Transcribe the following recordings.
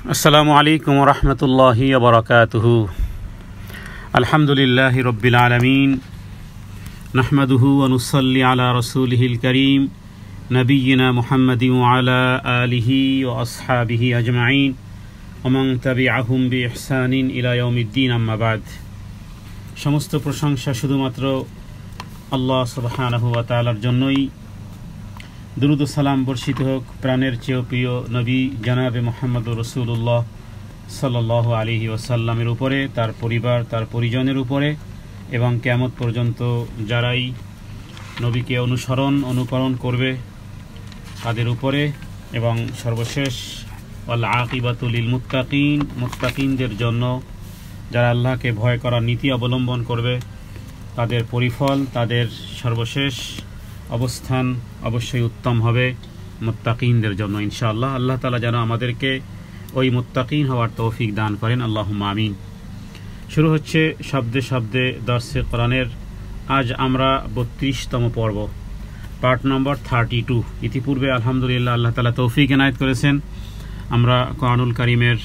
আসসালামু আলাইকুম ওয়া রাহমাতুল্লাহি ওয়া বারাকাতুহু। আলহামদুলিল্লাহি রাব্বিল আলামিন, নাহমাদুহু ওয়া নুসাল্লি আলা রাসূলিহিল কারীম নবিয়িনা মুহাম্মাদিন ওয়া আলা আলিহি ওয়া আসহাবিহি আজমাইন ওয়া মান তাবিআহুম বিইহসানিন ইলা ইয়াউমিদ্দিন, আম্মা বাদ। সমস্ত প্রশংসা শুধুমাত্র আল্লাহ সুবহানাহু ওয়া তাআলার জন্যই। দুরুদ ও সালাম বর্ষিত হোক প্রাণের চেয়েও প্রিয় নবী জনাবে মুহাম্মদুর রাসূলুল্লাহ সাল্লাল্লাহু আলাইহি ওয়াসাল্লামের উপরে, তার পরিবার, তার পরিজনের উপরে এবং কিয়ামত পর্যন্ত যারাই নবীকে অনুকরণ করবে তাদের উপরে, এবং সর্বশেষ ওয়াল আকিবাতু লিল মুত্তাকিন, মুত্তাকিনদের জন্য যারা আল্লাহকে ভয় করার নীতি অবলম্বন করবে তাদের পরিফল, তাদের সর্বশেষ অবস্থান অবশ্যই উত্তম হবে মুত্তাকিনদের জন্য ইনশাআল্লাহ। আল্লাহ তাআলা যেন আমাদেরকে ওই মুত্তাকিন হওয়ার তৌফিক দান করেন, আল্লাহুম্মা আমিন। শুরু হচ্ছে শব্দে শব্দে দর্সে কোরআনের। আজ আমরা 32তম পর্ব, পার্ট নম্বর 32। ইতিপূর্বে আলহামদুলিল্লাহ আল্লাহ তাআলা তৌফিক এনায়েত করেছেন, আমরা কোরআনুল কারীমের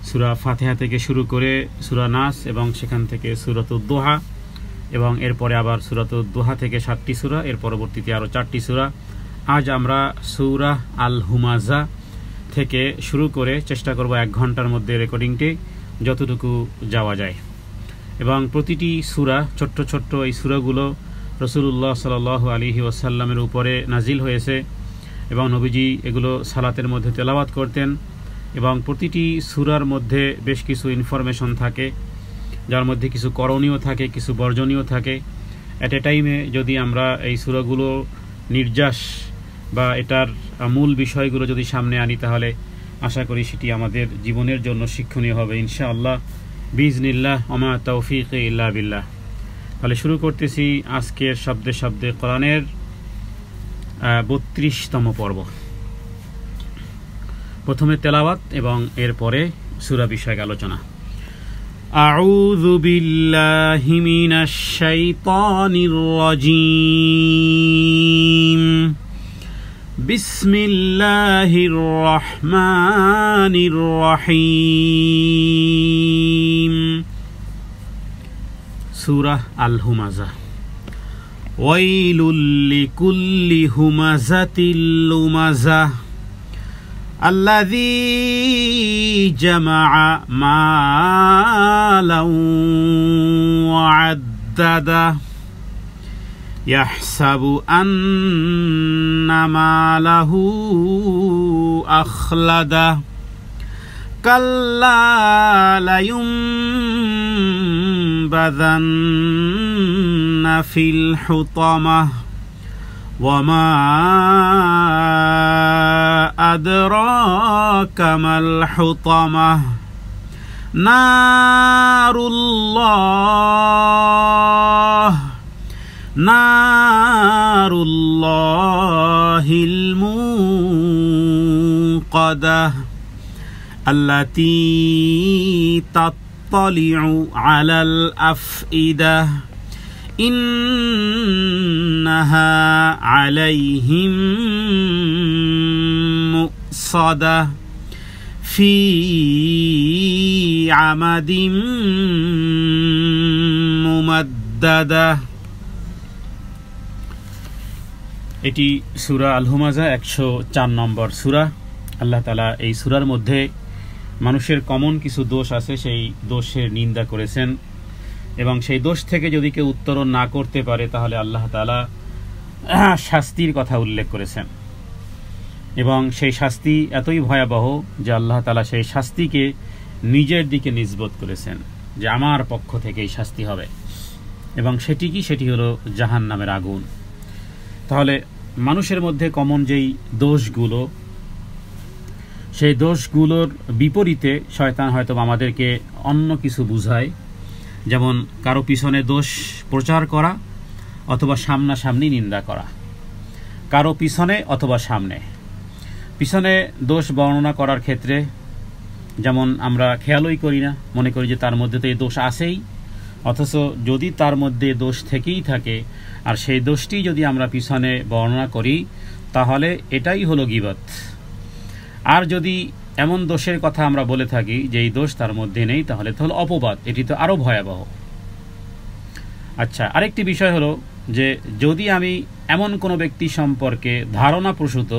সূরা ফাতিহা থেকে শুরু করে সূরা নাস এবং সেখান থেকে সূরাতুদ দুহা এবং এরপরে আবার সূরাতুদ দুহা থেকে 7টি সূরা, এর পরবর্তীতে আরও 4টি সূরা। আজ আমরা সূরা আল হুমাযা থেকে শুরু করে চেষ্টা করব 1 ঘন্টার মধ্যে রেকর্ডিংটি যতটুকু যাওয়া যায়। এবং প্রতিটি সূরা, ছোট্ট ছোট্ট এই সূরাগুলো রাসূলুল্লাহ সাল্লাল্লাহু আলাইহি ওয়াসাল্লামের উপরে নাজিল হয়েছে এবং নবীজি এগুলো সালাতের মধ্যে তেলাওয়াত করতেন। এবং প্রতিটি সূরার মধ্যে বেশ কিছু ইনফরমেশন থাকে, যার মধ্যে কিছু করণীয় থাকে, কিছু বর্জনীয় থাকে। অ্যাট এ টাইমে যদি আমরা এই সূরাগুলো নির্যাস বা এটার মূল বিষয়গুলো যদি সামনে আনি তাহলে আশা করি সেটি আমাদের জীবনের জন্য শিক্ষণীয় হবে ইনশাআল্লাহ বিইজনিল্লাহ, ওমা তাওফীকি ইল্লা বিল্লাহ। তাহলে শুরু করতেছি আজকের শব্দে শব্দে কোরআনের 32তম পর্ব। প্রথমে তেলাওয়াত এবং এরপরে সূরা বিষয়ক আলোচনা। আউযু বিল্লাহি মিনাশ শাইতানির রাজীম। বিসমিল্লাহির রহমানির রহিম। সূরা আল হুমাযা। ওয়াইলুল লিকুল্লি হুমাযাতিল লুমাযা الذي جمع مالا وعدده يحسب أن ماله أخلده كلا لينبذن في الحطمة وما أدراك ما الحطمة نار الله الموقدة التي تطلع على الأفئدة إنها عليهم مؤصدة في عمد ممددة। এটি সূরা আল হুমাযা 104 নম্বর সূরা। আল্লাহ তাআলা এই সূরার মধ্যে মানুষের কমন কিছু দোষ আছে, সেই দোষের নিন্দা করেছেন এবং সেই দোষ থেকে যদি কেউ উত্তরণ না করতে পারে তাহলে আল্লাহ তাআলা শাস্তির কথা উল্লেখ করেছেন। এবং সেই শাস্তি এতই ভয়াবহ যে আল্লাহ তাআলা সেই শাস্তিকে নিজের দিকে নিসবত করেছেন, যে আমার পক্ষ থেকে এই শাস্তি হবে। এবং সেটি কি? সেটি হলো জাহান্নামের আগুন। তাহলে মানুষের মধ্যে কমন যেই দোষগুলো, সেই দোষগুলোর বিপরীতে শয়তান হয়তো আমাদেরকে অন্য কিছু বুঝায়, যেমন কারো পিছনে দোষ প্রচার করা অথবা সামনাসামনি নিন্দা করা। কারো পিছনে অথবা পিছনে দোষ বর্ণনা করার ক্ষেত্রে যেমন আমরা খেয়ালই করি না, মনে করি যে তার মধ্যে তো এই দোষ আছেই, অথচ যদি তার মধ্যে দোষ থেকেই থাকে আর সেই দোষটি যদি আমরা পিছনে বর্ণনা করি তাহলে এটাই হলো গীবত। আর যদি এমন দোষের কথা আমরা বলে থাকি যে এই দোষ তার মধ্যে নেই, তাহলে অপবাদ, এটি তো আরও ভয়াবহ। আচ্ছা, আরেকটি বিষয় হলো যে যদি আমি এমন কোনো ব্যক্তি সম্পর্কে ধারণাপ্রসূত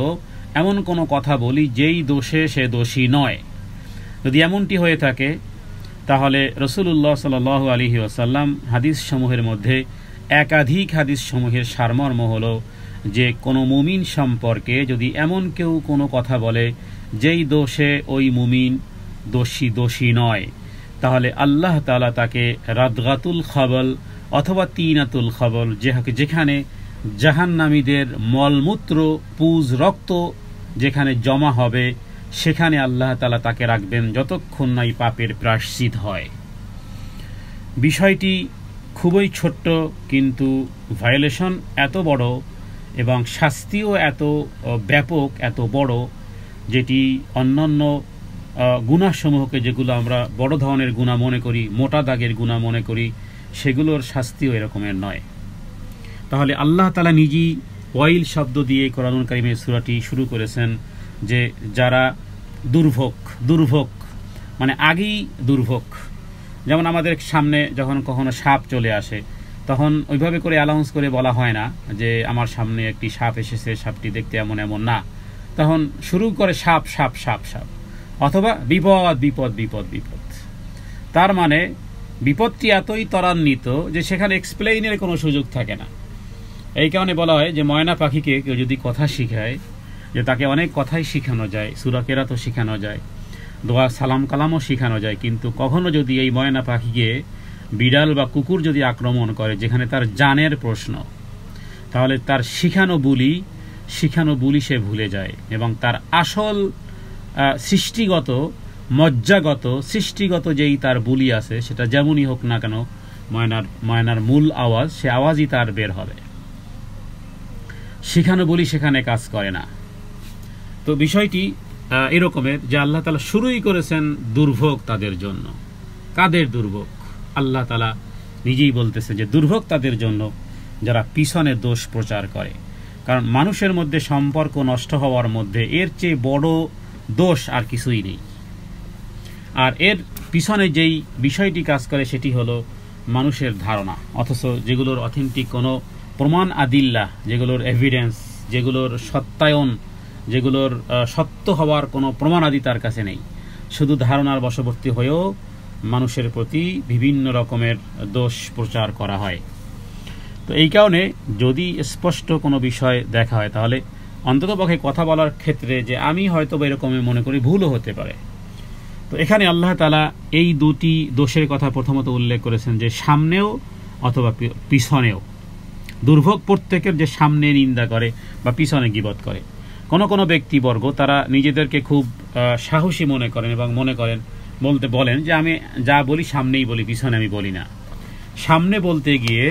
এমন কোনো কথা বলি যেই দোষে সে দোষী নয়, যদি এমনটি হয়ে থাকে, তাহলে রাসূলুল্লাহ সাল্লাল্লাহু আলাইহি ওয়াসাল্লাম হাদিস সমূহের মধ্যে একাধিক হাদিস সমূহের সারমর্ম হলো যে কোনো মুমিন সম্পর্কে যদি এমন কেউ কোনো কথা বলে যেই দোষে ওই মুমিন দোষী নয়, তাহলে আল্লাহ তাআলা তাকে রাদগাতুল খাবল অথবা তিনাতুল খাবল, যেখানে জাহান্নামীদের মলমূত্র পুজ রক্ত যেখানে জমা হবে, সেখানে আল্লাহ তাআলা তাকে রাখবেন যতক্ষণ না এই পাপের প্রায়শ্চিত হয়। বিষয়টি খুবই ছোট্ট, কিন্তু ভায়োলেশন এত বড় এবং শাস্তিও এত ব্যাপক, এত বড়, যেটি অন্যান্য গুনাহসমূহকে, যেগুলো আমরা বড় ধরনের গুনাহ মনে করি, মোটা দাগের গুনাহ মনে করি, সেগুলোর শাস্তিও এরকমের নয়। তাহলে আল্লাহ তাআলা নিজেই ওয়াইল শব্দ দিয়ে কোরআনুল কারীমের সূরাটি শুরু করেছেন যে যারা দুর্ভোগ মানে আগেই দুর্ভোগ। যেমন আমাদের সামনে যখন কখনো সাপ চলে আসে, তখন ওইভাবে করে অ্যানাউন্স করে বলা হয় না যে আমার সামনে একটি সাপ এসেছে, সাপটি দেখতে এমন এমন না, তখন শুরু করে সাপ সাপ সাপ সাপ, অথবা বিপদ বিপদ বিপদ বিপদ। তার মানে বিপদটি এতই ত্বরান্বিত যে সেখানে এক্সপ্লেইনের কোনো সুযোগ থাকে না। এই কারণে বলা হয় যে ময়না পাখিকে কেউ যদি কথা শিখায়, যে তাকে অনেক কথাই শেখানো যায়, সূরা কেরাতও শেখানো যায়, দোয়া সালাম কালামও শেখানো যায়, কিন্তু কখনো যদি এই ময়না পাখিকে বিড়াল বা কুকুর যদি আক্রমণ করে, যেখানে তার জানের প্রশ্ন, তাহলে তার শিখানো বুলি সে ভুলে যায় এবং তার আসল সৃষ্টিগত মজ্জাগত সৃষ্টিগত যেই তার বুলি আছে, সেটা যেমনই হোক না কেন, ময়নার মূল আওয়াজ, সে আওয়াজই তার বের হবে। শিখানো বলি সেখানে কাজ করে না। তো বিষয়টি এরকমের যে আল্লাহ তাআলা শুরুই করেছেন দুর্ভোগ তাদের জন্য। কাদের দুর্ভোগ? আল্লাহ তাআলা নিজেই বলতেছে যে দুর্ভোগ তাদের জন্য যারা পিছনে দোষ প্রচার করে। কারণ মানুষের মধ্যে সম্পর্ক নষ্ট হওয়ার মধ্যে এর চেয়ে বড় দোষ আর কিছুই নেই। আর এর পিছনে যেই বিষয়টি কাজ করে সেটি হলো মানুষের ধারণা, অথচ যেগুলোর অথেন্টিক কোনো প্রমাণ আদিল্লা, যেগুলোর এভিডেন্স, যেগুলোর সত্যায়ন, যেগুলোর সত্য হওয়ার কোনো প্রমাণাদি তার কাছে নেই। শুধু ধারণার বশবর্তী হয়েও মানুষের প্রতি বিভিন্ন রকমের দোষ প্রচার করা হয়। তো এই কারণে যদি স্পষ্ট কোনো বিষয় দেখা হয়, তাহলে অন্ততপক্ষে কথা বলার ক্ষেত্রে যে আমি হয়তো বা এরকমই মনে করি, ভুলও হতে পারে। তো এখানে আল্লাহ তাআলা এই দুটি দোষের কথা প্রথমত উল্লেখ করেছেন, যে সামনেও অথবা পিছনেও। দুর্ভোগ প্রত্যেকের, যে সামনে নিন্দা করে বা পিছনে গীবত করে। কোনো ব্যক্তিবর্গ তারা নিজেদেরকে খুব সাহসী মনে করেন এবং বলেন যে আমি যা বলি সামনেই বলি, পিছনে আমি বলি না। সামনে বলতে গিয়ে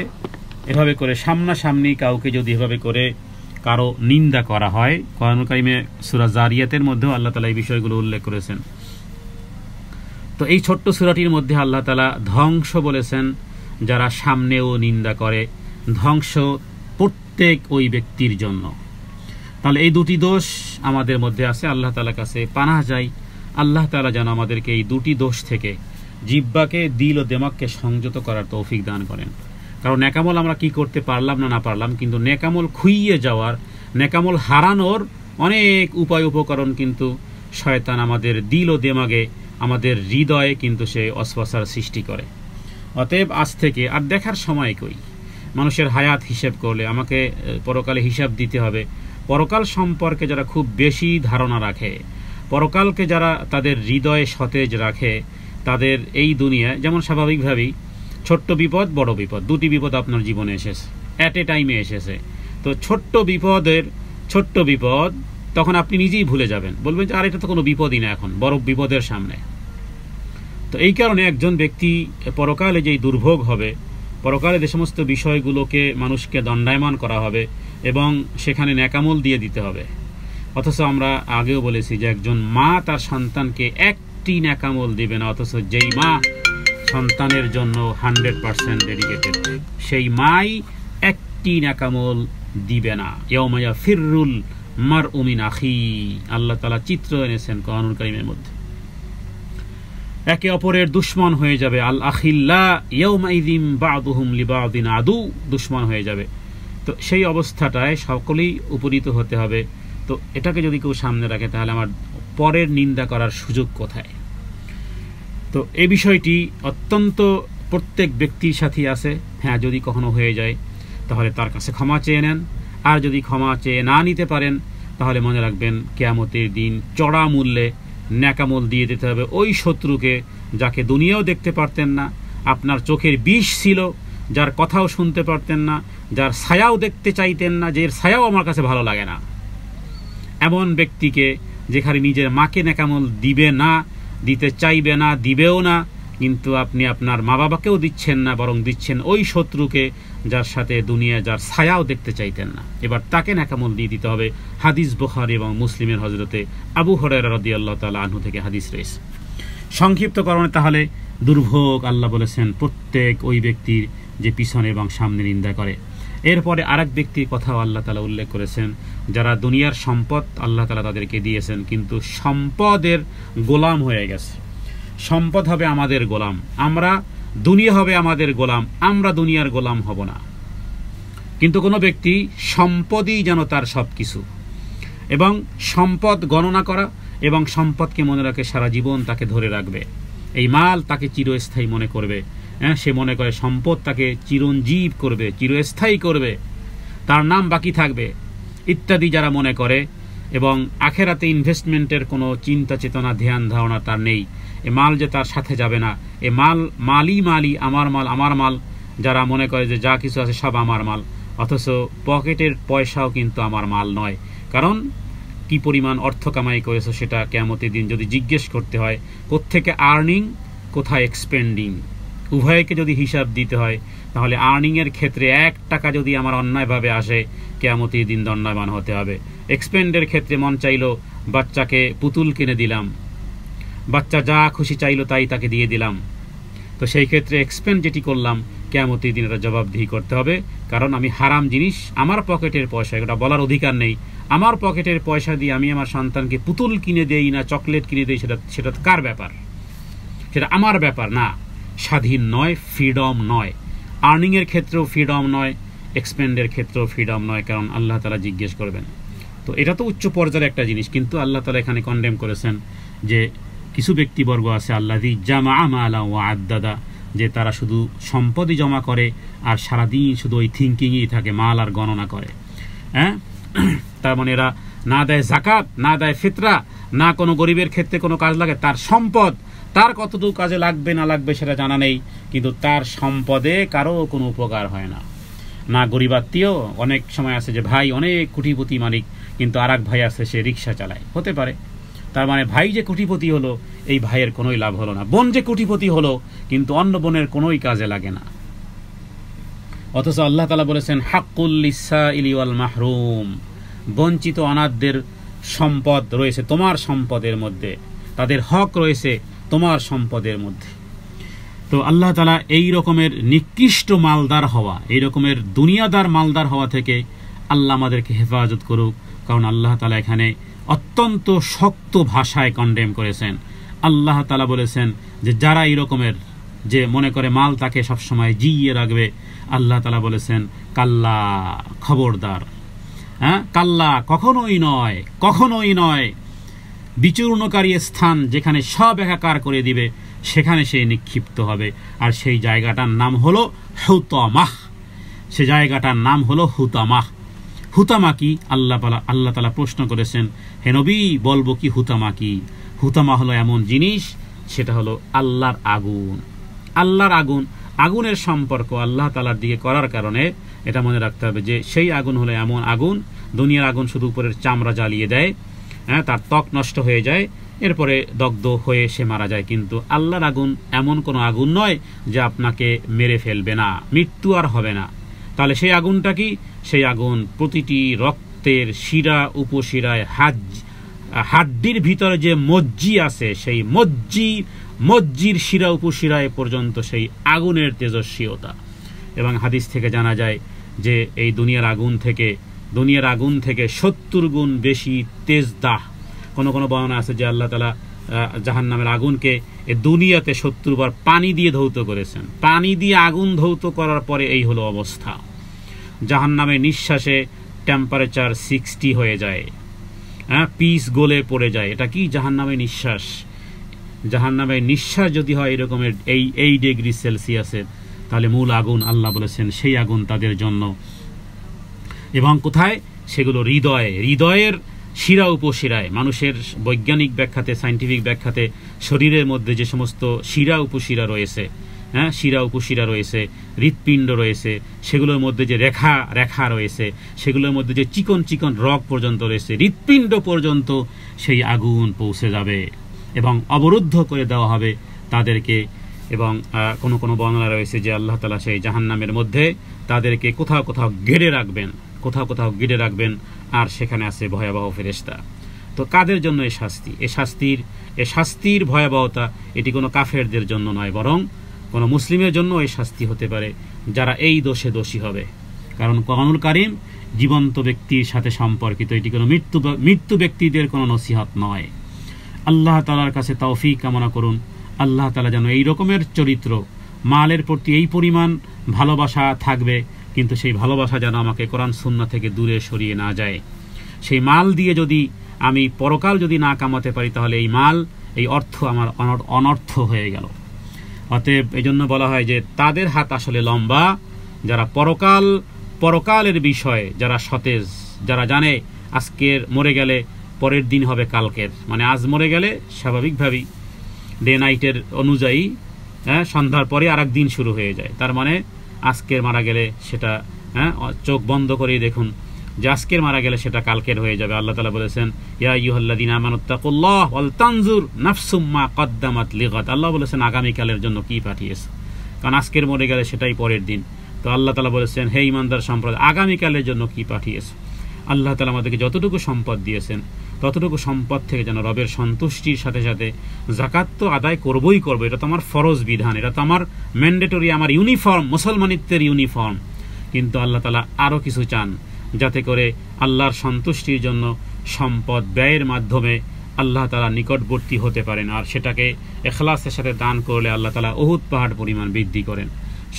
এভাবে করে সামনাসামনি কাউকে যদি এভাবে করে কারো নিন্দা করা হয়, কোরআনুল কারীমে সূরা জারিয়াতের মধ্যেও আল্লাহ তাআলা এই বিষয়গুলো উল্লেখ করেছেন। তো এই ছোট্ট সূরাটির মধ্যে আল্লাহ তাআলা ধ্বংস বলেছেন যারা সামনেও নিন্দা করে, ধ্বংস প্রত্যেক ওই ব্যক্তির জন্য। তাহলে এই দুটি দোষ আমাদের মধ্যে আছে। আল্লাহ তাআলার কাছে পানাহ চাই, আল্লাহ তাআলা যেন আমাদেরকে এই দুটি দোষ থেকে, জিহ্বাকে, দিল ও দিমাগকে সংযত করার তৌফিক দান করেন। কারণ নেকামল আমরা কি করতে পারলাম না পারলাম, কিন্তু নেকামল খুইয়ে যাওয়ার, নেকামল হারানোর অনেক উপায় উপকরণ কিন্তু শয়তান আমাদের দিল ও দিমাগে, আমাদের হৃদয়ে কিন্তু সে অসওয়াসার সৃষ্টি করে। অতএব আজ থেকে আর দেখার সময় কই, মানুষের হায়াত হিসেব করলে আমাকে পরকালে হিসাব দিতে হবে। পরকাল সম্পর্কে যারা খুব বেশি ধারণা রাখে, পরকালকে যারা তাদের হৃদয়ে সতেজ রাখে, তাদের এই দুনিয়ায় যেমন স্বাভাবিকভাবেই ছোট্ট বিপদ বড় বিপদ, দুটি বিপদ আপনার জীবনে এসেছে, অ্যাট এ টাইমে এসেছে। তো ছোট্ট বিপদ তখন আপনি নিজেই ভুলে যাবেন, বলবেন যে আর এটা তো কোনো বিপদই না এখন, বড় বিপদের সামনে। তো এই কারণে একজন ব্যক্তি পরকালে যেই দুর্ভোগ হবে, পরকালে যে সমস্ত বিষয়গুলোকে মানুষকে দণ্ডায়মান করা হবে এবং সেখানে নেকামল দিয়ে দিতে হবে। অথচ আমরা আগেও বলেছি যে একজন মা তার সন্তানকে একটি নেকামল দিবে না, অথচ যেই মা সন্তানের জন্য 100% ডেডিকেটেড, সেই মাই একটি নেকামল দিবে না। ইয়াউমা ইয়াফিরুল মারউ মিন আখি। আল্লাহ তাআলা চিত্র এনেছেন কোরআনুল কারীমের মধ্যে। একে অপরের দুশমন হয়ে যাবে। আল আখিল্লা ইয়াউমাইযিম বা'দুহুম লিবা'দিন আদু, দুশমন হয়ে যাবে। তো সেই অবস্থাটায় সকলেই উপনীত হতে হবে। তো এটাকে যদি কেউ সামনে রাখে তাহলে আমার পরের নিন্দা করার সুযোগ কোথায়? তো এই বিষয়টি অত্যন্ত প্রত্যেক ব্যক্তির সাথেই আছে। হ্যাঁ, যদি কখনো হয়ে যায় তাহলে তার কাছে ক্ষমা চেয়ে নেন, আর যদি ক্ষমা চেয়ে না নিতে পারেন তাহলে মনে রাখবেন কিয়ামতের দিন চড়া মূল্যে ন্যাকামল দিয়ে দিতে হবে ওই শত্রুকে, যাকে দুনিয়াও দেখতে পারতেন না, আপনার চোখের বিষ ছিল, যার কথাও শুনতে পারতেন না, যার ছায়াও দেখতে চাইতেন না, যে ছায়াও আমার কাছে ভালো লাগে না, এমন ব্যক্তিকে, যেখানে নিজের মাকে ন্যাকামল দিবে না, দিতে চাইবে না, দিবেও না, কিন্তু আপনি আপনার মা বাবাকেও দিচ্ছেন না, বরং দিচ্ছেন ওই শত্রুকে যার সাথে দুনিয়া যার ছায়াও দেখতে চাইতেন না। এবার তাকে ন্যাকামল দিয়ে দিতে হবে। হাদিস বুখারী এবং মুসলিমের হযরতে আবু হুরায়রা রাদিয়াল্লাহু তাআলা আনহু থেকে হাদিস রয়েছে। সংক্ষিপ্তকরণে তাহলে দুর্ভোগ আল্লাহ বলেছেন প্রত্যেক ওই ব্যক্তির যে পিছনে এবং সামনে নিন্দা করে। এরপরে আরেক ব্যক্তির কথাও আল্লাহ তাআলা উল্লেখ করেছেন, যারা দুনিয়ার সম্পদ আল্লাহ তাআলা তাদেরকে দিয়েছেন কিন্তু সম্পদের গোলাম হয়ে গেছে। সম্পদ হবে আমাদের গোলাম, দুনিয়া হবে আমাদের গোলাম, আমরা দুনিয়ার গোলাম হব না। কিন্তু কোনো ব্যক্তি সম্পদই যেন তার সব কিছু, এবং সম্পদ গণনা করা এবং সম্পদকে মনে রাখে সারা জীবন তাকে ধরে রাখবে। এই মাল তাকে চিরস্থায়ী মনে করবে। সে মনে করে সম্পদ তাকে চিরঞ্জীব করবে, চিরস্থায়ী করবে, তার নাম বাকি থাকবে ইত্যাদি যারা মনে করে, এবং আখেরাতে ইনভেস্টমেন্টের কোনো চিন্তা চেতনা ধ্যান ধারণা তার নেই। এ মাল যে তার সাথে যাবে না, এ মালই আমার মাল, যারা মনে করে যে যা কিছু আছে সব আমার মাল, অথচ পকেটের পয়সাও কিন্তু আমার মাল নয়। কারণ কি পরিমাণ অর্থ কামাই করেছে সেটা কিয়ামতের দিন যদি জিজ্ঞেস করতে হয়, কোত্থেকে আর্নিং, কোথায় এক্সপেন্ডিং, উভয়কে যদি হিসাব দিতে হয়, তাহলে আর্নিংয়ের ক্ষেত্রে 1 টাকা যদি আমার অন্যায়ভাবে আসে কিয়ামতের দিন দণ্ডায়মান হতে হবে। এক্সপেন্ডের ক্ষেত্রে মন চাইলো বাচ্চাকে পুতুল কিনে দিলাম, বাচ্চা যা খুশি চাইলো তাই তাকে দিয়ে দিলাম, তো সেই ক্ষেত্রে এক্সপেন্ড যেটি করলাম কিয়ামতের দিন এটা জবাবদিহি করতে হবে। কারণ আমি হারাম জিনিস, আমার পকেটের পয়সা, এটা বলার অধিকার নেই, আমার পকেটের পয়সা দিয়ে আমি আমার সন্তানকে পুতুল কিনে দেই না চকলেট কিনে দেই, সেটা কার ব্যাপার? সেটা আমার ব্যাপার না। স্বাধীন নয়, ফ্রিডম নয়। আর্নিংয়ের ক্ষেত্রেও ফ্রিডম নয়, এক্সপেন্ডের ক্ষেত্রেও ফ্রিডম নয়, কারণ আল্লাহ তাআলা জিজ্ঞেস করবেন। তো এটা তো উচ্চ পর্যায়ের একটা জিনিস, কিন্তু আল্লাহ তাআলা এখানে কন্ডেম করেছেন যে কিছু ব্যক্তিবর্গ আছে আল্লাযী জামাআ মালা ওয়া আদ্দাদা, যে তারা শুধু সম্পদই জমা করে আর সারাদিন শুধু ওই থিঙ্কিংই থাকে, মাল আর গণনা করে। তার মানে এরা না দেয় যাকাত, না দেয় ফিতরা, না কোনো গরিবের ক্ষেত্রে কোনো কাজ লাগে, তার সম্পদ তার কতটুকু কাজে লাগবে না লাগবে সেটা জানা নেই, কিন্তু তার সম্পদে কারো কোনো উপকার হয় না। না গরিবাত্মীয়, অনেক সময় আছে যে ভাই অনেক কোটিপতি মালিক, কিন্তু আর এক ভাই আছে সে রিক্সা চালায়, হতে পারে। তার মানে ভাই যে কোটিপতি হলো এই ভাইয়ের কোনোই লাভ হলো না, বোন যে কোটিপতি হলো কিন্তু অন্য বোনের কোনোই কাজে লাগে না। অথচ আল্লাহ তাআলা বলেছেন হাক্কুল লিসাইলি ওয়াল মাহরুম, বঞ্চিত অনাথদের সম্পদ রয়েছে তোমার সম্পদের মধ্যে, তাদের হক রয়েছে তোমার সম্পদের মধ্যে। তো আল্লাহ তাআলা এই রকমের নিকৃষ্ট মালদার হওয়া, এই রকমের দুনিয়াদার মালদার হওয়া থেকে আল্লাহ আমাদেরকে হেফাজত করুক। কারণ আল্লাহ তাআলা এখানে অত্যন্ত শক্ত ভাষায় কন্ডেম করেছেন। আল্লাহ তাআলা বলেছেন যে যারা এই রকমের যে মনে করে মাল তাকে সবসময় জিইয়ে রাখবে, আল্লাহ তাআলা বলেছেন কাল্লা, খবরদার, কাল্লা, কখনোই নয়। বিচূর্ণকারী স্থান যেখানে সব একাকার করে দিবে সেখানে সে নিক্ষিপ্ত হবে, আর সেই জায়গাটার নাম হলো হুতামাহ। সে জায়গাটার নাম হলো হুতামাহ। হুতামা কি? আল্লাহ তাআলা প্রশ্ন করেছেন, হে নবী বলবো কি হুতামা কি? হুতামা হলো এমন জিনিস, সেটা হলো আল্লাহর আগুন। আল্লাহর আগুন, আগুনের সম্পর্ক আল্লাহ তাআলার দিকে করার কারণে এটা মনে রাখতে হবে যে সেই আগুন হলো এমন আগুন, দুনিয়ার আগুন শুধু উপরের চামড়া জ্বালিয়ে দেয়, তার ত্বক নষ্ট হয়ে যায়, এরপরে দগ্ধ হয়ে সে মারা যায়। কিন্তু আল্লাহর আগুন এমন কোনো আগুন নয় যে আপনাকে মেরে ফেলবে না, মৃত্যু আর হবে না। তাহলে সেই আগুনটা কি? সেই আগুন প্রতিটি রক্তের শিরা উপশিরায়, হাড্ডির ভিতরে যে মজ্জি আছে সেই মজ্জির শিরা উপশিরায় পর্যন্ত সেই আগুনের তেজস্বিতা। এবং হাদিস থেকে জানা যায় যে এই দুনিয়ার আগুন থেকে দুনিয়ার আগুন থেকে 70 গুণ বেশি তেজ দাহ। কোনো কোনো বর্ণনা আছে যে আল্লাহ তাআলা জাহান্নামের আগুনকে এ দুনিয়াতে 70 বার পানি দিয়ে ধৌত করেছেন। পানি দিয়ে আগুন ধৌত করার পরে এই হলো অবস্থা। জাহান্নামের নিঃশ্বাসে টেম্পারেচার 60 হয়ে যায়, পিস গলে পড়ে যায়। এটা কি? জাহান্নামের নিঃশ্বাস। জাহান্নামের নিঃশ্বাস যদি হয় এরকমের এই ডিগ্রি সেলসিয়াসের, তাহলে মূল আগুন আল্লাহ বলেছেন সেই আগুন তাদের জন্য। এবং কোথায়? সেগুলো হৃদয়ের শিরা উপশিরায়। মানুষের বৈজ্ঞানিক ব্যাখ্যাতে, সায়েন্টিফিক ব্যাখ্যাতে শরীরের মধ্যে যে সমস্ত শিরা উপশিরা রয়েছে, শিরা উপশিরা রয়েছে, হৃৎপিণ্ড রয়েছে, সেগুলোর মধ্যে যে রেখা রয়েছে, সেগুলোর মধ্যে যে চিকন চিকন রগ পর্যন্ত রয়েছে, হৃৎপিণ্ড পর্যন্ত সেই আগুন পৌঁছে যাবে এবং অবরুদ্ধ করে দেওয়া হবে তাদেরকে। এবং কোনো কোনো বর্ণনা রয়েছে যে আল্লাহ তাআলা সেই জাহান্নামের মধ্যে তাদেরকে কোথাও কোথাও ঘিরে রাখবেন, আর সেখানে আছে ভয়াবহ ফেরেশতা। তো কাদের জন্য এই শাস্তি? এই শাস্তির ভয়াবহতা এটি কোনো কাফেরদের জন্য নয়, বরং কোনো মুসলিমের জন্য এই শাস্তি হতে পারে যারা এই দোষে দোষী হবে। কারণ কোরআনুল কারীম জীবন্ত ব্যক্তির সাথে সম্পর্কিত, এটি কোনো মৃত্যু ব্যক্তিদের কোনো নসিহত নয়। আল্লাহ তাআলার কাছে তৌফিক কামনা করুন, আল্লাহ তাআলা যেন এই রকমের চরিত্র, মালের প্রতি এই পরিমাণ ভালোবাসা থাকবে, কিন্তু সেই ভালোবাসা যেন আমাকে কোরআন সুন্নাহ থেকে দূরে সরিয়ে না যায়। সেই মাল দিয়ে যদি আমি পরকাল যদি না কামাতে পারি, তাহলে এই অর্থ আমার অনর্থ হয়ে গেল। অতএব এই জন্য বলা হয় যে তাদের হাত আসলে লম্বা, যারা পরকালের বিষয়ে যারা সতেজ, যারা জানে আজকের মরে গেলে পরের দিন হবে কালকের, মানে আজ মরে গেলে স্বাভাবিকভাবেই ডে নাইটের অনুযায়ী সন্ধ্যার পরে আর এক দিন শুরু হয়ে যায়। তার মানে আজকের মারা গেলে সেটা চোখ বন্ধ করেই দেখুন যে আজকের মারা গেলে সেটা কালকের হয়ে যাবে। আল্লাহ তাআলা বলেছেন, ইয়া আইয়ুহাল্লাযীনা আমানুত্তাকুল্লাহ ওয়াল তানজুর নাফসুম মা কদ্দামাত লিগাদ। আল্লাহ বলেছেন আগামীকালের জন্য কি পাঠিয়েছে, কারণ আজকের মরে গেলে সেটাই পরের দিন। তো আল্লাহ তাআলা বলেছেন, হে ঈমানদার সম্প্রদায়, আগামীকালের জন্য কি পাঠিয়েছে। আল্লাহ তাআলা আমাদেরকে যতটুকু সম্পদ দিয়েছেন, ততটুকু সম্পদ থেকে যেন রবের সন্তুষ্টির সাথে সাথে যাকাত তো আদায় করবই করব, এটা তো আমার ফরজ বিধান, এটা তো আমার ম্যান্ডেটরি, আমার ইউনিফর্ম, মুসলমানিত্বের ইউনিফর্ম। কিন্তু আল্লাহ তাআলা আরও কিছু চান, যাতে করে আল্লাহর সন্তুষ্টির জন্য সম্পদ ব্যয়ের মাধ্যমে আল্লাহ তাআলা নিকটবর্তী হতে পারেন। আর সেটাকে ইখলাসের সাথে দান করলে আল্লাহ তাআলা উহুদ পাহাড় পরিমাণ বৃদ্ধি করেন।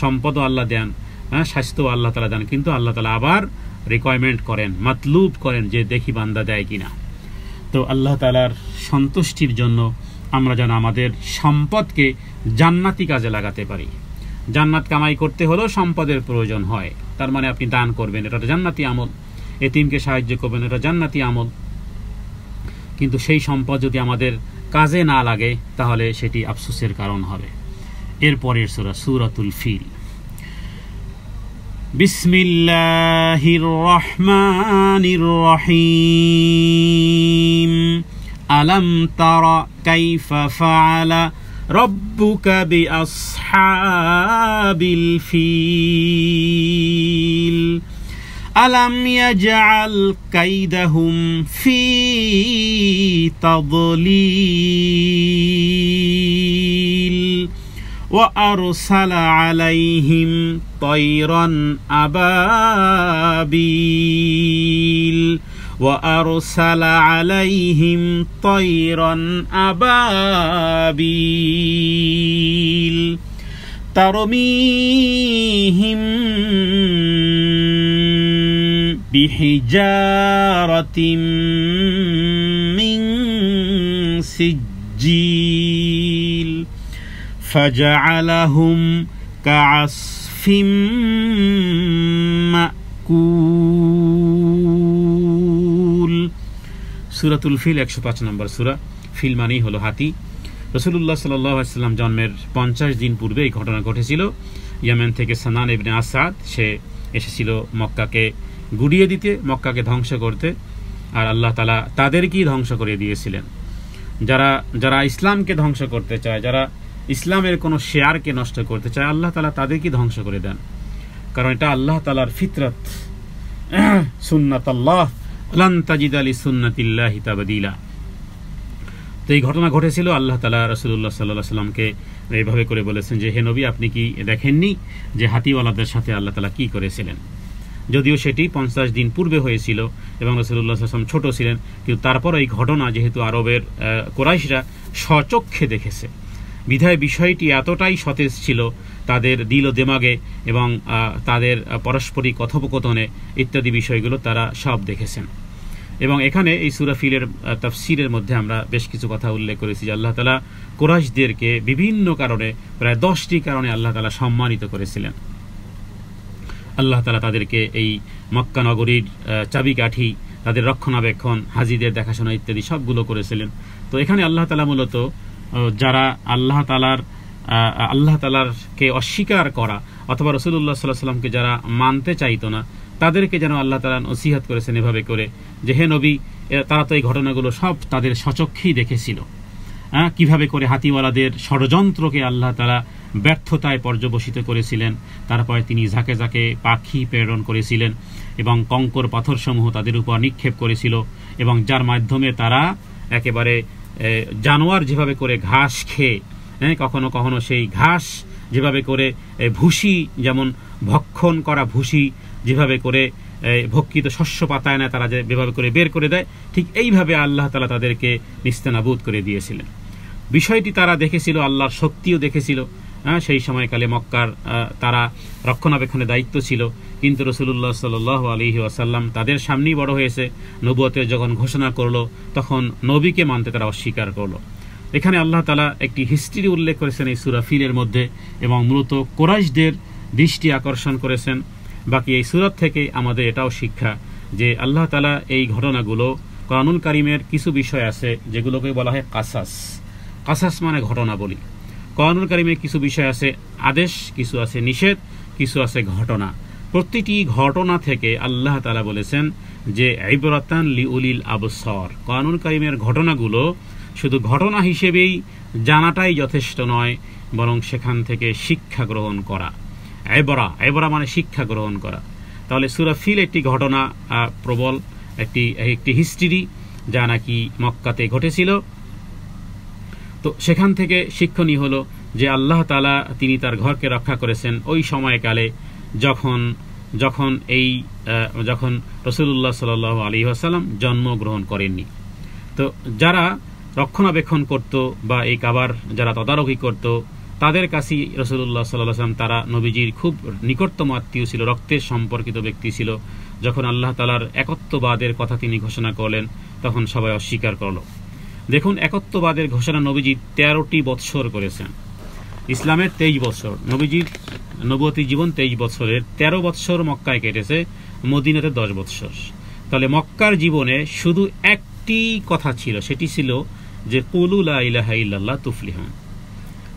সম্পদও আল্লাহ দেন, স্বাস্থ্যও আল্লাহ তাআলা দেন, কিন্তু আল্লাহ তাআলা আবার রিকোয়ারমেন্ট করেন, মাতলুব করেন যে দেখি বান্দা দেয় কিনা। তো আল্লাহ তাআলার সন্তুষ্টির জন্য আমরা যেন আমাদের সম্পদকে জান্নাতি কাজে লাগাতে পারি। জান্নাত কামাই করতে হলেও সম্পদের প্রয়োজন হয়। তার মানে আপনি দান করবেন, এটা জান্নাতি আমল। এতিমকে সাহায্য করবেন, এটা জান্নাতি আমল। কিন্তু সেই সম্পদ যদি আমাদের কাজে না লাগে, তাহলে সেটি আফসোসের কারণ হবে। এরপরের সূরা সূরাতুল ফিল। বিসমিল্লাহির রহমানির রহিম। আলাম তারা কাইফা ফাআলা রব্বুকা বিআসহাবিল ফিল। আলাম ইয়াজআল কাইদাহুম ফি তাদলিল ওয়া আরসালা আলাইহিম তায়রান আবাবিল وأرسل عليهم طيرا أبابيل ترميهم بحجارة من سجيل فجعلهم كعصف مأكول। সূরাতুল ফিল 105 নম্বর সূরা। ফিল মানেই হলো হাতি। রাসূলুল্লাহ সাল্লাল্লাহু আলাইহি ওয়াসাল্লাম জন্মের 50 দিন পূর্বে এই ঘটনা ঘটেছিল। ইয়েমেন থেকে সানান ইবনে আসাদ সে এসেছিল মক্কাকে গুড়িয়ে দিতে, মক্কাকে ধ্বংস করতে। আর আল্লাহ তাআলা তাদেরকেই ধ্বংস করে দিয়েছিলেন। যারা ইসলামকে ধ্বংস করতে চায়, যারা ইসলামের কোনো শেয়ারকে নষ্ট করতে চায়, আল্লাহ তাআলা তাদেরকেই ধ্বংস করে দেন। কারণ এটা আল্লাহ তাআলার ফিতরত, সুন্নাতাল্লাহ, লান তাজিদা লিসুন্নাতিল্লাহি তাবদীলা। তো এই ঘটনা ঘটেছিল। আল্লাহ তাআলা রাসূলুল্লাহ সাল্লাল্লাহু আলাইহি ওয়াসাল্লামকে এইভাবে করে বলেছেন যে, হে নবী, আপনি কি দেখেননি যে হাতিওয়ালাদের সাথে আল্লাহ তাআলা কি করেছিলেন? যদিও সেটি 50 দিন পূর্বে হয়েছিল এবং রাসূলুল্লাহ সাল্লাল্লাহু আলাইহি ওয়াসাল্লাম ছোট ছিলেন, কিন্তু তারপর এই ঘটনা যেহেতু আরবের কুরাইশরা স্বচক্ষে দেখেছে, বিধায় বিষয়টি এতটাই সতেজ ছিল তাদের দিল ও দেমাগে এবং তাদের পারস্পরিক কথোপকথনে ইত্যাদি বিষয়গুলো তারা সব দেখেছেন। এবং এখানে এই সূরা ফিলের তাফসীরের মধ্যে আমরা বেশ কিছু কথা উল্লেখ করেছি যে আল্লাহ তাআলা কুরাইশদেরকে বিভিন্ন কারণে, প্রায় 10টি কারণে আল্লাহ তাআলা সম্মানিত করেছিলেন। আল্লাহ তাআলা তাদেরকে এই মক্কা নগরীর চাবিকাঠি, তাদের রক্ষণাবেক্ষণ, হাজিদের দেখাশোনা ইত্যাদি সবগুলো করেছিলেন। তো এখানে আল্লাহ তাআলা মূলত যারা আল্লাহ তাআলারকে অস্বীকার করা অথবা রাসূলুল্লাহ সাল্লাল্লাহু আলাইহি ওয়াসাল্লামকে যারা মানতে চাইতো না, তাদেরকে যেন আল্লাহ তাআলা নসিহত করেছেন এভাবে করে যে হে নবী, তারা তো এই ঘটনাগুলো সব তাদের স্বচক্ষেই দেখেছিল, কিভাবে করে হাতিওয়ালাদের ষড়যন্ত্রকে আল্লাহ তাআলা ব্যর্থতায় পর্যবসিত করেছিলেন। তারপরে তিনি ঝাঁকে ঝাঁকে পাখি প্রেরণ করেছিলেন এবং কঙ্কর পাথরসমূহ তাদের উপর নিক্ষেপ করেছিল, এবং যার মাধ্যমে তারা একেবারে জানোয়ার যেভাবে করে ঘাস খেয়ে, কখনো কখনো সেই ঘাস যেভাবে করে ভুসি, যেমন ভক্ষণ করা ভুসি যেভাবে করে ভক্ষিত শস্য পাতায় না তারা যেভাবে করে বের করে দেয়, ঠিক এইভাবে আল্লাহ তাআলা তাদেরকে নিস্তেনাবুদ করে দিয়েছিলেন। বিষয়টি তারা দেখেছিল, আল্লাহর শক্তিও দেখেছিল। সেই সময়কালে মক্কার তারা রক্ষণাবেক্ষণের দায়িত্ব ছিল, কিন্তু রাসূলুল্লাহ সাল্লাল্লাহু আলাইহি ওয়াসাল্লাম তাদের সামনেই বড় হয়েছে, নবুয়তের যখন ঘোষণা করলো তখন নবীকে মানতে তারা অস্বীকার করলো। এখানে আল্লাহ তাআলা একটি হিস্ট্রি উল্লেখ করেছেন এই সূরা ফিলের মধ্যে এবং মূলত কুরাইশদের দৃষ্টি আকর্ষণ করেছেন। বাকি এই সূরা থেকে আমাদের এটাও শিক্ষা যে আল্লাহ তাআলা এই ঘটনাগুলো, কোরআনুল কারীমের কিছু বিষয় আছে যেগুলোকে বলা হয় কাসাস। কাসাস মানে ঘটনা বলি। কোরআনুল কারীমে কিছু বিষয় আছে আদেশ, কিছু আছে নিষেধ, কিছু আছে ঘটনা। প্রতিটি ঘটনা থেকে আল্লাহ তাআলা বলেছেন যে ইবরাতান লিউলিল আবসার। কোরআনুল কারীমের ঘটনাগুলো শুধু ঘটনা হিসেবেই জানাটাই যথেষ্ট নয়, বরং সেখান থেকে শিক্ষা গ্রহণ করা। এবরা মানে শিক্ষা গ্রহণ করা। তাহলে সূরা ফিল একটি ঘটনা প্রবল একটি হিস্ট্রি যা নাকি মক্কাতে ঘটেছিল। তো সেখান থেকে শিক্ষণীয় হলো যে আল্লাহ তাআলা তিনি তার ঘরকে রক্ষা করেছেন ওই সময়কালে যখন রাসূলুল্লাহ সাল্লাল্লাহু আলাইহি ওয়াসাল্লাম জন্মগ্রহণ করেননি। তো যারা রক্ষণাবেক্ষণ করত বা এই কাবার যারা তদারকি করত, তাদের কাছেই রাসূলুল্লাহ সাল্লাল্লাহু আলাইহি ওয়াসাল্লাম তারা নবীজির খুব নিকটতম আত্মীয় ছিল, রক্তের সম্পর্কিত ব্যক্তি ছিল। যখন আল্লাহ তাআলার একত্ববাদের কথা তিনি ঘোষণা করলেন তখন সবাই অস্বীকার করল। দেখুন, একত্ববাদের ঘোষণা নবীজি 13টি বৎসর করেছেন। ইসলামের 23 বছর, নবীজির নবুয়তি জীবন 23 বছরের 13 বৎসর মক্কায় কেটেছে, মদিনাতে 10 বৎসর। তাহলে মক্কার জীবনে শুধু একটি কথা ছিল, সেটি ছিল যে কুলু লা ইলাহা ইল্লাল্লাহ তুফলিহুন।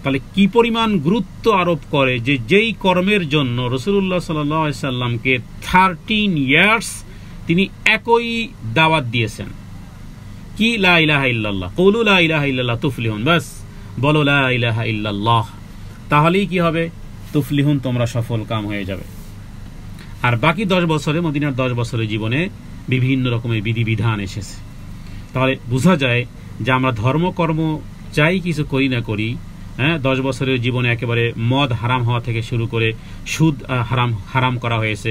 তাহলে কি পরিমাণ গুরুত্ব আরোপ করে যে যেই কর্মের জন্য রাসূলুল্লাহ সাল্লাল্লাহু আলাইহি সাল্লামকে 13 ইয়ার্স তিনি একই দাওয়াত দিয়েছেন, কি লা ইলাহা ইল্লাল্লাহ, কুলু লা ইলাহা ইল্লাল্লাহ তুফলিহুন, বাস বলো লা ইলাহা ইল্লাল্লাহ, তাহলেই কি হবে? তুফলিহুন, তোমরা সফল কাম হয়ে যাবে। আর বাকি 10 বছরে, মদিনার 10 বছরের জীবনে বিভিন্ন রকমের বিধিবিধান এসেছে। তাহলে বোঝা যায় যে আমরা ধর্মকর্ম চাই কিছু করি না করি, 10 বছরের জীবনে একেবারে মদ হারাম হওয়া থেকে শুরু করে সুদ হারাম করা হয়েছে,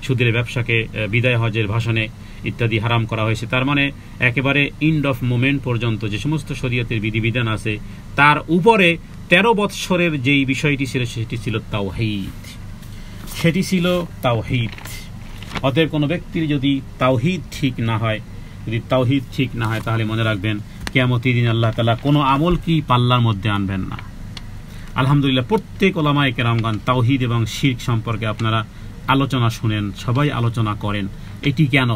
সুদের ব্যবসাকে বিদায় হজের ভাষণে ইত্যাদি হারাম করা হয়েছে। তার মানে একেবারে এন্ড অফ মোমেন্ট পর্যন্ত যে সমস্ত শরীয়তের বিধিবিধান আছে তার উপরে 13 বৎসরের যেই বিষয়টি ছিল সেটি ছিল তাওহীদ। অতএব কোনো ব্যক্তির যদি তাওহীদ ঠিক না হয়, তাহলে মনে রাখবেন কিয়ামতের দিন আল্লাহ তাআলা কোনো আমল কি পাল্লার মধ্যে আনবেন না। আলহামদুলিল্লাহ, প্রত্যেক উলামায়ে কেরামগণ তাওহীদ এবং শিরক সম্পর্কে আপনারা আলোচনা শুনেন, সবাই আলোচনা করেন। এটি কেন?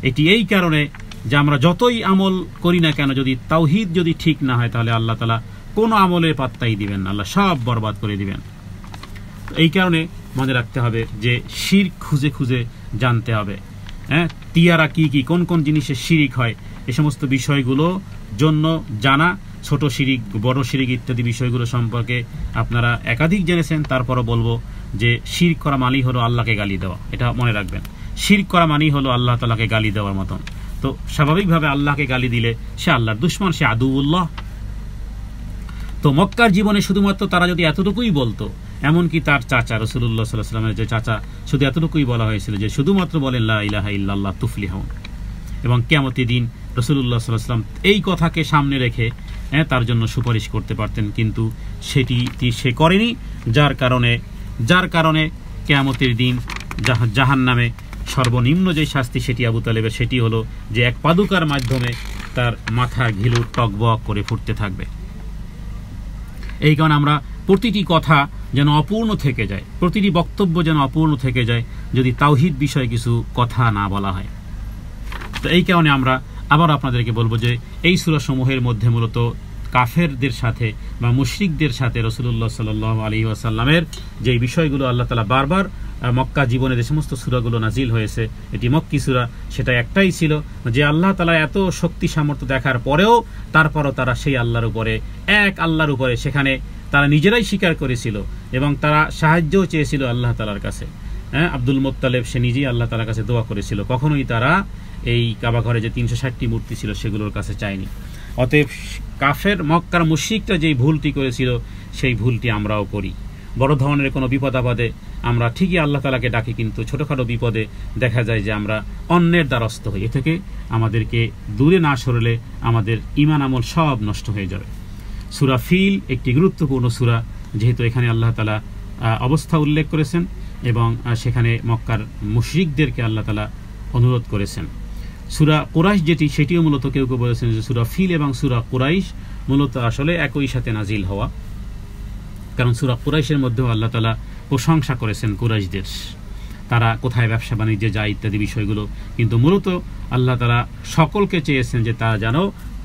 এটি এই কারণে যে আমরা যতই আমল করি না কেন, যদি তাওহীদ যদি ঠিক না হয় তাহলে আল্লাহ তাআলা কোনো আমলের পাত্তাই দিবেন না, আল্লাহ সব বরবাদ করে দিবেন। এই কারণে মনে রাখতে হবে যে শিরক খুঁজে খুঁজে জানতে হবে। তিয়ারা কি কোন কোন জিনিসে শিরিক হয়, এই সমস্ত বিষয়গুলো জন্য জানা, ছোট শিরিক, বড় শিরিক ইত্যাদি বিষয়গুলো সম্পর্কে আপনারা একাধিক জেনেছেন। তারপরও বলবো যে শিরক করা মানেই হলো আল্লাহকে গালি দেওয়া, এটা মনে রাখবেন। শিরক করা মানেই হলো আল্লাহ তাআলাকে গালি দেওয়ার মতন। তো স্বাভাবিকভাবে আল্লাহকে গালি দিলে সে আল্লাহর দুশমন, সে আদুউল্লাহ। তো মক্কার জীবনে শুধুমাত্র তারা যদি এতটুকুই বলতো এমনকি তার চাচা রাসূলুল্লাহ সাল্লাল্লাহু আলাইহি ওয়াসাল্লামের যে চাচা, শুধু এতটুকুই বলা হয়েছিল যে শুধুমাত্র বলেন লা ইলাহা ইল্লাল্লাহ তুফলিহুন। এবং কিয়ামতের দিন রাসূলুল্লাহ সাল্লাল্লাহু আলাইহি ওয়াসাল্লাম এই কথাকে সামনে রেখে তার জন্য সুপারিশ করতে পারতেন, কিন্তু সেটি সে করেনি, যার কারণে কিয়ামতের দিন জাহান্নামে সর্বনিম্ন যে শাস্তি সেটি আবু তালেবের, সেটি হলো যে এক পাদুকার মাধ্যমে তার মাথা ঘিলু টকবক করে ফুটতে থাকবে। এই কারণে আমরা প্রতিটি কথা যেন অপূর্ণ থেকে যায়, প্রতিটি বক্তব্য যেন অপূর্ণ থেকে যায় যদি তাওহীদ বিষয়ে কিছু কথা না বলা হয়। তো এই কারণে আমরা আবার আপনাদেরকে বলবো যে এই সূরা সমূহের মধ্যে মূলত কাফেরদের সাথে বা মুশরিকদের সাথে রাসূলুল্লাহ সাল্লাল্লাহু আলাইহি ওয়াসাল্লামের যে বিষয়গুলো আল্লাহ তাআলা বারবার মক্কা জীবনে যে সমস্ত সূরাগুলো নাজিল হয়েছে, এটি মক্কি সূরা, সেটা একটাই ছিল যে আল্লাহ তাআলা এত শক্তি সামর্থ্য দেখার পরেও তারপরও তারা সেই আল্লাহর উপরে, এক আল্লাহর উপরে, সেখানে তারা নিজেরাই স্বীকার করেছিল এবং তারা সাহায্যও চেয়েছিল আল্লাহ তাআলার কাছে। আব্দুল মুত্তালিব সে নিজেই আল্লাহ তাআলার কাছে দোয়া করেছিল, কখনোই তারা এই কাবা ঘরে যে 360টি মূর্তি ছিল সেগুলোর কাছে চায়নি। অতএব কাফের মক্কার মুশরিকরা যেই ভুলটি করেছিল সেই ভুলটি আমরাও করি। বড় ধরনের কোনো বিপদ আপদে আমরা ঠিকই আল্লাহ তাআলাকে ডাকি, কিন্তু ছোটোখাটো বিপদে দেখা যায় যে আমরা অন্যের দ্বারস্থ হই। এ থেকে আমাদেরকে দূরে না সরলে আমাদের ঈমান আমল সব নষ্ট হয়ে যাবে। সূরা ফিল একটি গুরুত্বপূর্ণ সূরা, যেহেতু এখানে আল্লাহ তাআলা অবস্থা উল্লেখ করেছেন এবং সেখানে মক্কার মুশরিকদেরকে আল্লাহ তাআলা অনুরোধ করেছেন। সূরা কুরাইশ যেটি, সেটিও মূলত কেউ কেউ বলেছেন যে সূরা ফিল এবং সূরা কুরাইশ মূলত আসলে একই সাথে নাজিল হওয়া, কারণ সূরা কুরাইশের মধ্যেও আল্লাহ তাআলা প্রশংসা করেছেন কুরাইশদের, তারা কোথায় ব্যবসা বাণিজ্যে যায় ইত্যাদি বিষয়গুলো, কিন্তু মূলত আল্লাহ তাআলা সকলকে চেয়েছেন যে তারা যেন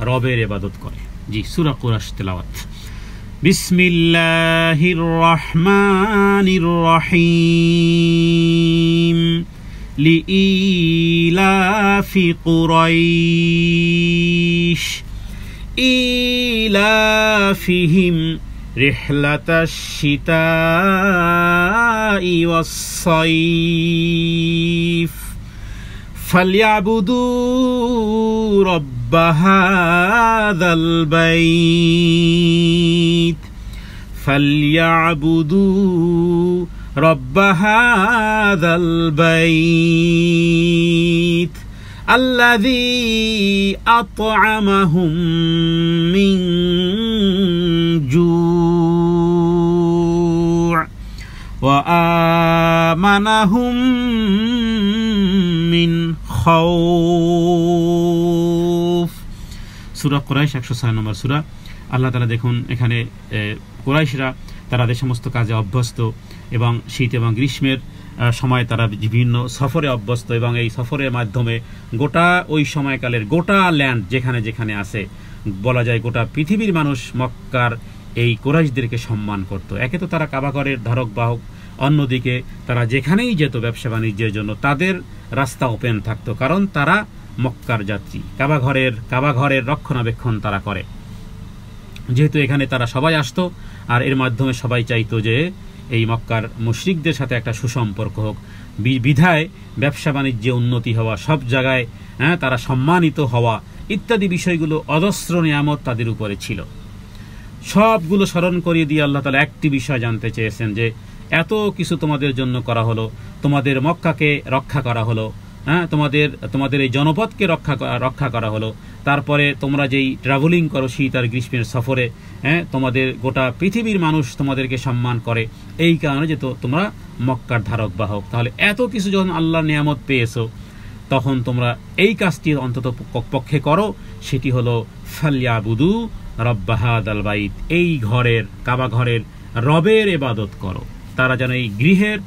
রবের ইবাদত করে। জি, সূরা কুরাইশ তেলাওয়াত। বিসমিল্লাহির রহমানির রহিম। লিইলাফি কুরাইশ ইলাফিহিম রিহলাতাশ শিতাই ওয়াস-সাইফ ফালইয়াবুদু রাব্ব হাযাল বাইত ফালইয়াবুদু রাব্ব হাযাল বাইত আল্লাযী আত'আমাহুম মিন জু' ওয়া আমানাহুম মিন খাউফ। সূরা কুরাইশ 106 নম্বর সূরা। আল্লাহ তাআলা দেখুন এখানে কুরাইশরা তারা যে সমস্ত কাজে অভ্যস্ত এবং শীত এবং গ্রীষ্মের সময় তারা বিভিন্ন সফরে অভ্যস্ত, এবং এই সফরের মাধ্যমে গোটা ওই সময়কালের গোটা ল্যান্ড যেখানে যেখানে আছে, বলা যায় গোটা পৃথিবীর মানুষ মক্কার এই কুরাইশদেরকে সম্মান করত। একে তো তারা কাবা ঘরের ধারক বাহক, অন্যদিকে তারা যেখানেই যেত ব্যবসা বাণিজ্যের জন্য তাদের রাস্তা ওপেন থাকতো, কারণ তারা মক্কার যাত্রী। কাবা ঘরের রক্ষণাবেক্ষণ তারা করে, যেহেতু এখানে তারা সবাই আসতো আর এর মাধ্যমে সবাই চাইতো যে এই মক্কার মুশরিকদের সাথে একটা সুসম্পর্ক হোক, বিধায় ব্যবসা বাণিজ্যে উন্নতি হওয়া, সব জায়গায় তারা সম্মানিত হওয়া ইত্যাদি বিষয়গুলো অজস্র নিয়ামত তাদের উপরে ছিল। সবগুলো স্মরণ করিয়ে দিয়ে আল্লাহ তাআলা একটি বিষয় জানতে চেয়েছেন যে এত কিছু তোমাদের জন্য করা হলো, তোমাদের মক্কাকে রক্ষা করা হলো, তোমাদের এই জনপদকে রক্ষা করা হলো, তারপরে তোমরা যেই ট্রাভেলিং করো শীত আর গ্রীষ্মের সফরে, তোমাদের গোটা পৃথিবীর মানুষ তোমাদেরকে সম্মান করে, এই কারণে যে তোমরা মক্কার ধারক বাহক। তাহলে এত কিছু যখন আল্লাহর নিয়ামত পেয়েছো, তখন তোমরা এই কাজটি অন্তত পক্ষে করো, সেটি হলো ফালইয়াবুদু রাব্ব হাযাল বাইত, এই ঘরের কাবা ঘরের রবের ইবাদত করো। তারা যেন এই গৃহের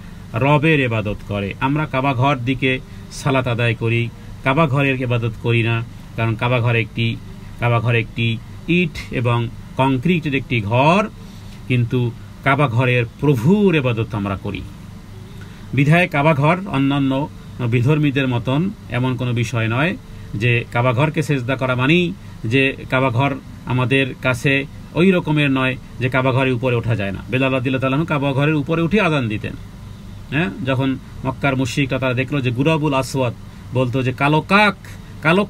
রবের ইবাদত করে। আমরা কাবা ঘর দিকে সালাত আদায় করি, কাবা ঘরের ইবাদত করি না, কারণ কাবা ঘর একটি ইট এবং কংক্রিটের একটি ঘর, কিন্তু কাবা ঘরের প্রভুর ইবাদত আমরা করি। বিধায় কাবা ঘর অন্যান্য বিধর্মীদের মতন এমন কোনো বিষয় নয় যে কাবা ঘরকে সেজদা করা মানেই যে কাবা ঘর আমাদের কাছে ওই রকমের নয় যে কাবা ঘরের উপরে ওঠা যায় না। বেলাল রাদিয়াল্লাহু তাআলা কাবা ঘরের উপরে উঠে আযান দিতেন। যখন মক্কার মুশরিকরা তারা দেখলো যে গুরাবুল আসওয়াদ বলতো যে কালো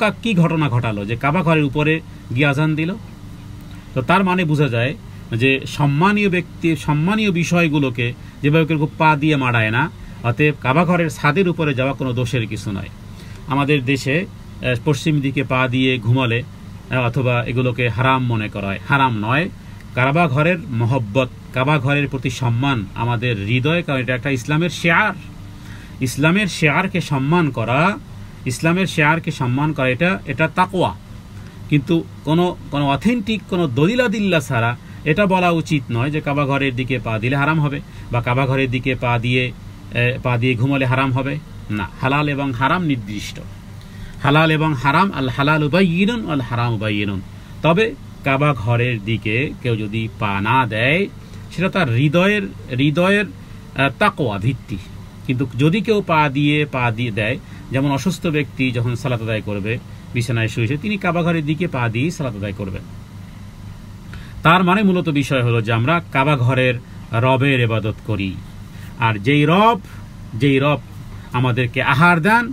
কাক কি ঘটনা ঘটালো যে কাবা ঘরের উপরে গিয়ে আযান দিল, তো তার মানে বোঝা যায় যে সম্মানীয় ব্যক্তির সম্মানীয় বিষয়গুলোকে যেভাবে কেউ পা দিয়ে মাড়ায় না, অতএব কাবা ঘরের ছাদের উপরে যাওয়া কোনো দোষের কিছু নয়। আমাদের দেশে পশ্চিম দিকে পা দিয়ে ঘুমালে অথবা এগুলোকে হারাম মনে করা হয়, হারাম নয়। কাবা ঘরের মহব্বত, কাবা ঘরের প্রতি সম্মান আমাদের হৃদয়ে, কারণ এটা একটা ইসলামের শেয়ার। ইসলামের শেয়ারকে সম্মান করা, ইসলামের শেয়ারকে সম্মান করা এটা তাকওয়া। কিন্তু কোনো অথেন্টিক কোনো দলিলাদিল্লা ছাড়া এটা বলা উচিত নয় যে কাবা ঘরের দিকে পা দিলে হারাম হবে বা কাবা ঘরের দিকে পা দিয়ে ঘুমালে হারাম হবে না। হালাল এবং হারাম নির্দিষ্ট, হালাল এবং হারাম, আল হালাল বায়্যিনুন আল হারাম বায়্যিনুন। তবে কাবা ঘরের দিকে কেউ যদি পা না দেয় সেটা তার হৃদয়ের তাকওয়া ভিত্তি। কিন্তু যদি কেউ পা দিয়ে দেয়, যেমন অসুস্থ ব্যক্তি যখন সালাত আদায় করবে বিছানায় শুয়েছে, তিনি কাবা ঘরের দিকে পা দিয়ে সালাত আদায় করবেন। তার মানে মূলত বিষয় হলো যে আমরা কাবা ঘরের রবের ইবাদত করি, আর যেই রব আমাদেরকে আহার দেন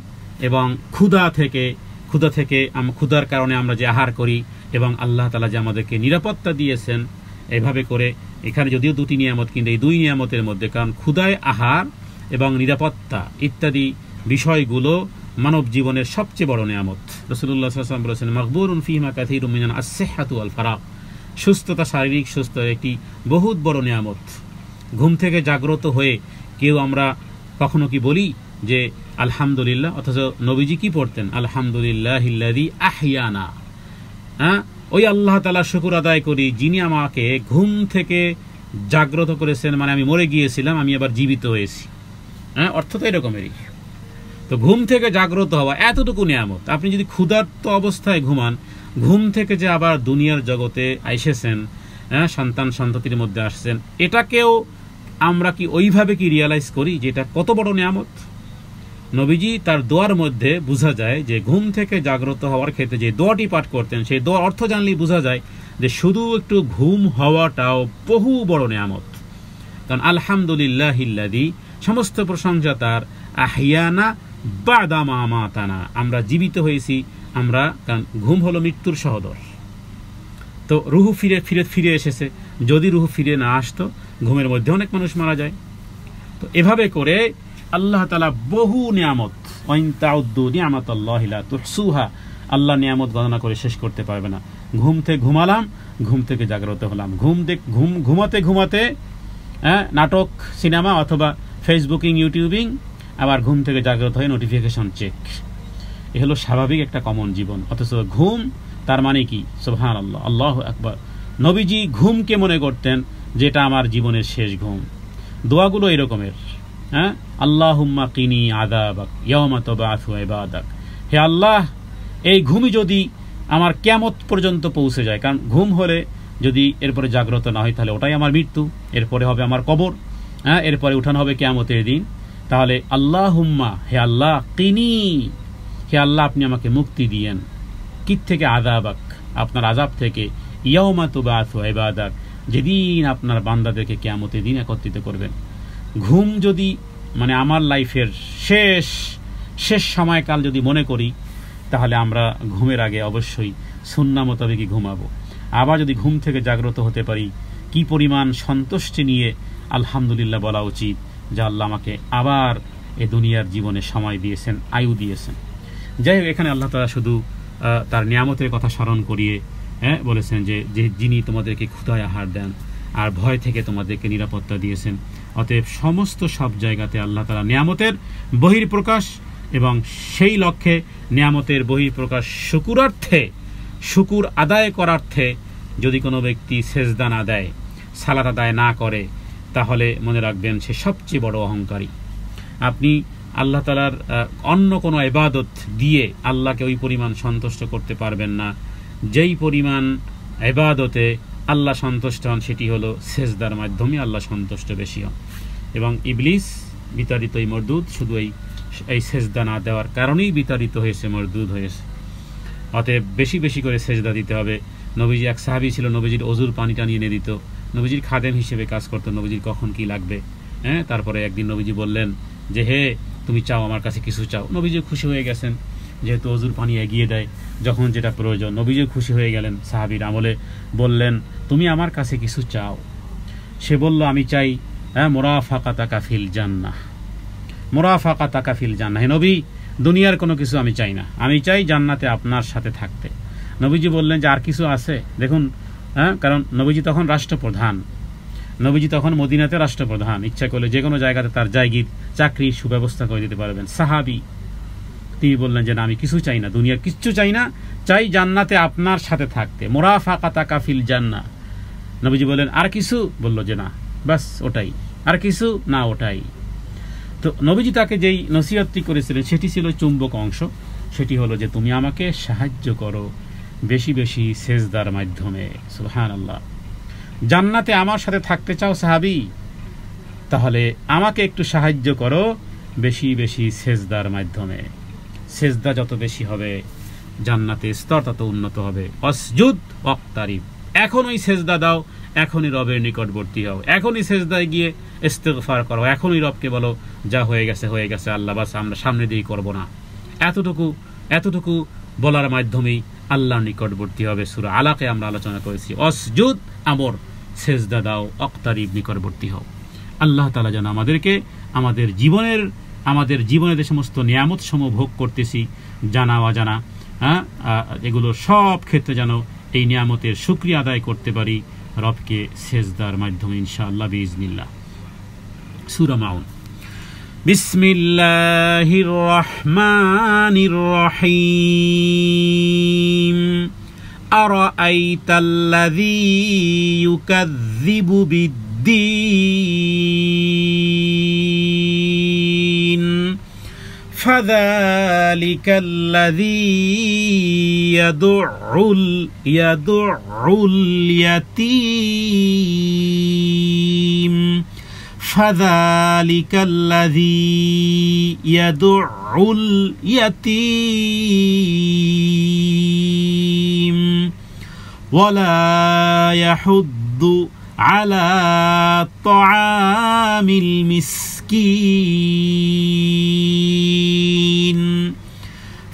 এবং ক্ষুধা কারণে আমরা যে আহার করি, এবং আল্লাহ তাআলা যে আমাদেরকে নিরাপত্তা দিয়েছেন, এভাবে করে এখানে যদিও দুটি নিয়ামত, কিন্তু এই দুই নিয়ামতের মধ্যে, কারণ ক্ষুধায় আহার এবং নিরাপত্তা ইত্যাদি বিষয়গুলো মানব জীবনের সবচেয়ে বড় নিয়ামত। রাসূলুল্লাহ সাল্লাল্লাহু আলাইহি ওয়াসাল্লাম বলেছেন, মাগবুরুন ফীমা কাসীরুম মিনান আস-সিহহাতু ওয়াল ফারাগ। সুস্থতা, শারীরিক সুস্থতা একটি বহুত বড় নিয়ামত। ঘুম থেকে জাগ্রত হয়ে কেউ আমরা কখনো কি বলি যে আলহামদুলিল্লাহ, অথচ নবীজি কি পড়তেন? আলহামদুলিল্লাহিল্লাযী আহইয়ানা। ওই আল্লাহ তাআলার শুকর আদায় করি যিনি আমাকে ঘুম থেকে জাগ্রত করেছেন, মানে আমি মরে গিয়েছিলাম, আমি আবার জীবিত হয়েছি। অর্থ তো এরকমেরই। তো ঘুম থেকে জাগ্রত হওয়া এতটুকু নিয়ামত। আপনি যদি ক্ষুধার্ত অবস্থায় ঘুমান, ঘুম থেকে যে আবার দুনিয়ার জগতে এসেছেন, সন্তান সন্ততির মধ্যে আসছেন, এটাকেও আমরা কি ওইভাবে কি রিয়ালাইজ করি যে এটা কত বড় নিয়ামত? নবীজি তার দোয়ার মধ্যে বোঝা যায় যে ঘুম থেকে জাগ্রত হওয়ার ক্ষেত্রে যে দোয়াটি পাঠ করতেন, সেই দোয়ার অর্থ জানলেই বোঝা যায় যে শুধু একটু ঘুম হওয়াটাও বহু বড় নিয়ামত। কারণ আলহামদুলিল্লাহিল্লাযী, সমস্ত প্রশংসা তার, আহইয়ানা বা'দা মা আমাতানা, আমরা জীবিত হয়েছি আমরা, কারণ ঘুম হলো মৃত্যুর সহোদর। তো রুহু ফিরে এসেছে। যদি রুহু ফিরে না আসতো, ঘুমের মধ্যে অনেক মানুষ মারা যায়। তো এভাবে করে আল্লাহ তাআলা বহু নিয়ামত, ওয়াইন তাউদ্দু নি'মাতাল্লাহি লা তুহসুহা, আল্লাহ নিয়ামত গণনা করে শেষ করতে পারবে না। ঘুম থেকে ঘুমালাম, ঘুম থেকে জাগ্রত হলাম, ঘুমাতে নাটক, সিনেমা অথবা ফেসবুকিং, ইউটিউবিং, আবার ঘুম থেকে জাগ্রত হয়ে নোটিফিকেশন চেক। এ হলো স্বাভাবিক একটা কমন জীবন। অথচ ঘুম তার মানে কি? সুবহানাল্লাহ, আল্লাহু আকবার। নবীজি ঘুমকে মনে করতেন যেটা আমার জীবনের শেষ ঘুম। দোয়াগুলো এরকমের, আল্লাহুম্মা কিনি আযাবাক ইয়াওমা তুবআসু ইবাদাক। হে আল্লাহ, এই ঘুমই যদি আমার কিয়ামত পর্যন্ত পৌঁছে যায়, কারণ ঘুম হলে যদি এরপরে জাগ্রত না হয় তাহলে ওটাই আমার মৃত্যু, এরপরে হবে আমার কবর, এরপরে উঠানো হবে কিয়ামতের দিন। তাহলে আল্লাহুম্মা, হে আল্লাহ, কিনি, হে আল্লাহ আপনি আমাকে মুক্তি দিয়েন। কি থেকে? আযাবাক, আপনার আযাব থেকে। ইয়াওমা তুবআসু ইবাদাক, যেদিন আপনার বান্দাদেরকে কিয়ামতের দিন একত্রিত করবেন। ঘুম যদি মানে আমার লাইফের শেষ সময়কাল যদি মনে করি, তাহলে আমরা ঘুমের আগে অবশ্যই সুন্নাহ মোতাবেকই ঘুমাবো। আবার যদি ঘুম থেকে জাগ্রত হতে পারি, কি পরিমাণ সন্তুষ্টি নিয়ে আলহামদুলিল্লাহ বলা উচিত যে আল্লাহ আমাকে আবার এ দুনিয়ার জীবনে সময় দিয়েছেন, আয়ু দিয়েছেন। যাই হোক, এখানে আল্লাহ তাআলা শুধু তার নিয়ামতের কথা স্মরণ করিয়ে বলেছেন যে যিনি তোমাদেরকে ক্ষুধায় আহার দেন আর ভয় থেকে তোমাদেরকে নিরাপত্তা দিয়েছেন। অতএব সমস্ত সব জায়গাতে আল্লাহ তাআলা নিয়ামতের বহিঃপ্রকাশ, এবং সেই লক্ষ্যে নিয়ামতের বহিঃপ্রকাশ শুকুর আদায় করার্থে যদি কোনো ব্যক্তি সেজদা না দেয়, সালাত আদায় না করে, তাহলে মনে রাখবেন সে সবচেয়ে বড় অহংকারী। আপনি আল্লাহ তাআলার অন্য কোনো ইবাদত দিয়ে আল্লাহকে ওই পরিমাণ সন্তুষ্ট করতে পারবেন না যেই পরিমাণ ইবাদতে আল্লাহ সন্তুষ্ট হন, সেটি হলো সেজদার মাধ্যমে আল্লাহ সন্তুষ্ট বেশি হন। এবং ইবলিস বিতাড়িত, এই মরদুদ শুধু এই সেজদা না দেওয়ার কারণেই বিতাড়িত হয়েছে, মরদুদ হয়েছে। অতএব বেশি বেশি করে সেজদা দিতে হবে। নবীজি, এক সাহাবী ছিল, নবীজির ওযুর পানিটা নিয়ে এনে দিত, নবীজির খাদেম হিসেবে কাজ করতো, নবীজির কখন কি লাগবে। তারপরে একদিন নবীজি বললেন যে হে, তুমি চাও আমার কাছে কিছু চাও। নবীজি খুশি হয়ে গেছেন, যেহেতু অজুর পানি এগিয়ে দেয় যখন যেটা প্রয়োজন। নবীজি খুশি হয়ে গেলেন সাহাবীর আমলে, বললেন তুমি আমার কাছে কিছু চাও? সে বলল আমি চাই মুরাফাকাতাকা ফিল জান্নাহ, মুরাফাকাতাকা ফিল জান্নাহ। হে নবী, দুনিয়ার কোনো কিছু আমি চাই না, আমি চাই জান্নাতে আপনার সাথে থাকতে। নবীজি বললেন যে আর কিছু আছে? দেখুন, কারণ নবীজি তখন রাষ্ট্রপ্রধান, নবীজি তখন মদিনাতে রাষ্ট্রপ্রধান, ইচ্ছা করলে যে কোনো জায়গাতে তার জায়গির চাকরির সুব্যবস্থা করে দিতে পারবেন। সাহাবী তিনি বললেন যে না, আমি কিছু চাই না, দুনিয়ার কিচ্ছু চাই না, চাই জান্নাতে আপনার সাথে থাকতে, মুরাফাকাতাকা ফিল জান্নাহ। নবীজি বললেন আর কিছু? বলল যে না, বাস ওটাই। আর কিছু? না, ওটাই। তো নবীজি তাকে যেই নসিহতটি করেছিলেন সেটি ছিল চুম্বক অংশ, সেটি হলো যে তুমি আমাকে সাহায্য করো বেশি বেশি সেজদার মাধ্যমে। সুবহানাল্লাহ। জান্নাতে আমার সাথে থাকতে চাও সাহাবী? তাহলে আমাকে একটু সাহায্য করো বেশি বেশি সেজদার মাধ্যমে। সেজদা যত বেশি হবে জান্নাতে স্তর তত উন্নত হবে। অসজুদ ওয়াক্তারিব, এখনই সেজদা দাও, এখনই রবের নিকটবর্তী হও, এখনই সেজদায় গিয়ে ইস্তিগফার করো, এখনই রবকে বলো যা হয়ে গেছে হয়ে গেছে, আল্লাহ বাস আমরা সামনে দিয়ে করব না। এতটুকু বলার মাধ্যমেই আল্লাহর নিকটবর্তী হবে। সূরা আলাকে আমরা আলোচনা করেছি অসজুদ আমর, সেজদা দাও, ওয়াক্তারিব নিকটবর্তী হও। আল্লাহ তাআলা যেন আমাদেরকে আমাদের জীবনে যে সমস্ত নিয়ামত সমূহ ভোগ করতেছি, জানা অজানা, এগুলো সব ক্ষেত্রে যেন এই নিয়ামতের শুকরিয়া আদায় করতে পারি রবকে সেজদার মাধ্যমে ইনশাআল্লাহ বিইজনিল্লাহ। সূরা মাউন। বিসমিল্লাহির রহমানির রহিম। আরাআইতাল্লাযী ইউকাযযিবু বিদ্দীন ফাযালিকাল্লাযী ইয়াদুউল ইয়াতীম ফাযালিকাল্লাযী ইয়াদুউল ইয়াতীম ওয়ালা ইয়াহুদ্দু আলা তাআমিল মিসকিন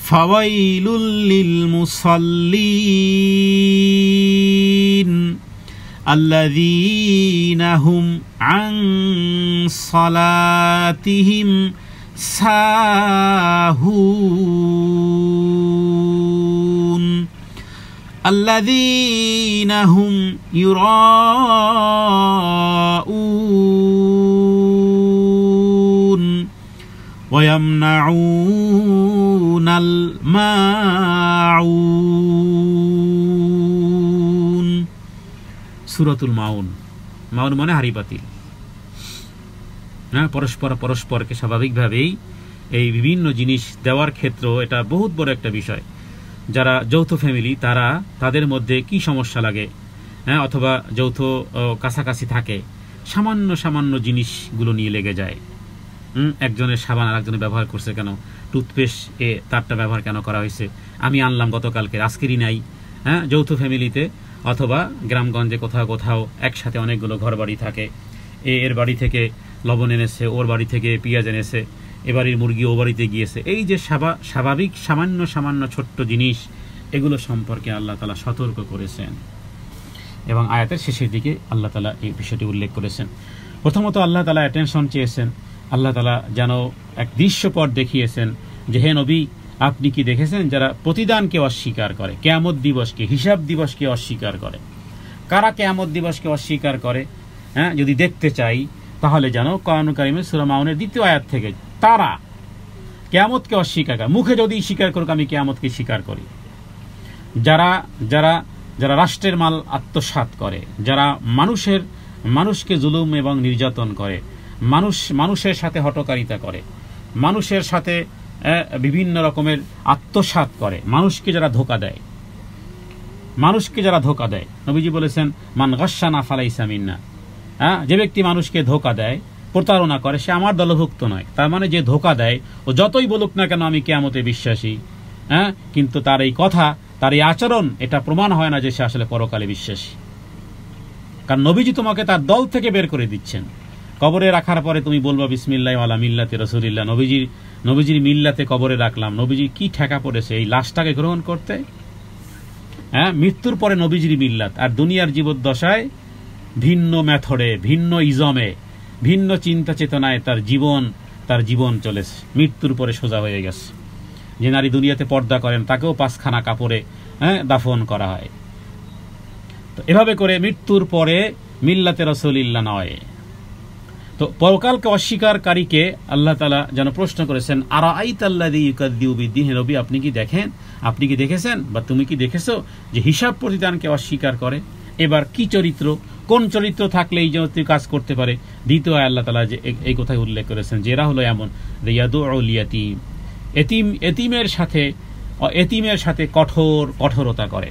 ফাওয়াইলুল লিল মুসাল্লিন আল্লাযীনা হুম আন সালাতিহিম সাহুন الذين هم يراءون ويمنعون الماعون সূরাতুল মাউন। মাউন মানে হাড়ি পাতিল। পরস্পরকে স্বাভাবিকভাবেই এই বিভিন্ন জিনিস দেওয়ার ক্ষেত্র এটা বহুত বড় একটা বিষয়। যারা যৌথ ফ্যামিলি তাদের মধ্যে কি সমস্যা লাগে, অথবা যৌথ কাছাকাছি থাকে, সামান্য জিনিসগুলো নিয়ে লেগে যায়। একজনের সাবান আর একজনের ব্যবহার করছে কেন, টুথপেস্ট তারটা ব্যবহার কেন করা হয়েছে, আমি আনলাম গতকালকে আজকেরই নাই। যৌথ ফ্যামিলিতে অথবা গ্রামগঞ্জে কোথাও একসাথে অনেকগুলো ঘর বাড়ি থাকে, এর বাড়ি থেকে লবণ এনেছে, ওর বাড়ি থেকে পেঁয়াজ এনেছে, এবারের মুরগি ও বাড়িতে গিয়েছে। এই যে স্বাভাবিক সামান্য ছোট্ট জিনিস, এগুলো সম্পর্কে আল্লাহ তাআলা সতর্ক করেছেন এবং আয়াতের শেষের দিকে আল্লাহ তাআলা এই বিষয়টি উল্লেখ করেছেন। প্রথমত আল্লাহ তাআলা অ্যাটেনশন চেয়েছেন, আল্লাহ তাআলা যেন এক দৃশ্যপট দেখিয়েছেন যে হে নবী, আপনি কি দেখেছেন যারা প্রতিদানকে অস্বীকার করে, কিয়ামত দিবসকে, হিসাব দিবসকে অস্বীকার করে? কারা কিয়ামত দিবসকে অস্বীকার করে? যদি দেখতে চাই তাহলে যেন কোরআন কারীমের সূরা মাউনের 2য় আয়াত থেকে তারা কিয়ামতকে অস্বীকার করে। মুখে যদি স্বীকার করুক আমি কিয়ামতকে স্বীকার করি। যারা রাষ্ট্রের মাল আত্মসাৎ করে, যারা মানুষকে জুলুম এবং নির্যাতন করে, মানুষের সাথে হঠকারিতা করে, মানুষের সাথে বিভিন্ন রকমের আত্মসাৎ করে, মানুষকে যারা ধোঁকা দেয়, নবীজি বলেছেন মান গাশশানা ফালাইসা মিন্না। যে ব্যক্তি মানুষকে ধোঁকা দেয়, প্রতারণা করে, সে আমার দলভুক্ত নয়। তার মানে যে ধোঁকা দেয় ও যতই বলুক না কেন আমি কিয়ামতে বিশ্বাসী, কিন্তু তার এই কথা, তার এই আচরণ, এটা প্রমাণ হয় না যে সে আসলে পরকালে বিশ্বাসী। কারণ নবীজি তোমাকে তার দল থেকে বের করে দিচ্ছেন। কবরে রাখার পরে তুমি বলবা বিসমিল্লাহ ওয়ালা মিল্লাতে রাসূলিল্লাহ, নবীজির মিল্লাতে কবরে রাখলাম, নবীজির কি ঠেকা পড়েছে এই লাশটাকে গ্রহণ করতে? হ্যাঁ, মৃত্যুর পরে নবীজির মিল্লাত, আর দুনিয়ার জীবদ্দশায় ভিন্ন মেথডে, ভিন্ন ইজমে, ভিন্ন চিন্তা চেতনায় তার জীবন চলেছে, মৃত্যুর পরে সোজা হয়ে গেছে। যে নারী দুনিয়াতে পর্দা করেন তাকেও 5খানা কাপড়ে দাফন করা হয়। তো এভাবে করে মৃত্যুর পরে মিল্লাতে রাসূলিল্লাহ নয়। তো পরকালকে অস্বীকারীকে আল্লাহ তাআলা যেন প্রশ্ন করেছেন, আরাআইতাল্লাযী ইউকাযযিবু বিদ্দীন, নবী আপনি কি দেখেছেন বা তুমি কি দেখেছো যে হিসাব প্রতিদানকে অস্বীকার করে? এবার কি চরিত্র, কোন চরিত্র থাকলে এই জাতীয় কাজ করতে পারে? দ্বিতীয় আল্লাহ তাআলা যে এই কথাই উল্লেখ করেছেন যে এরা হলো এমন ইয়াদুউল ইয়াতীম, এতিমের সাথে কঠোরতা করে।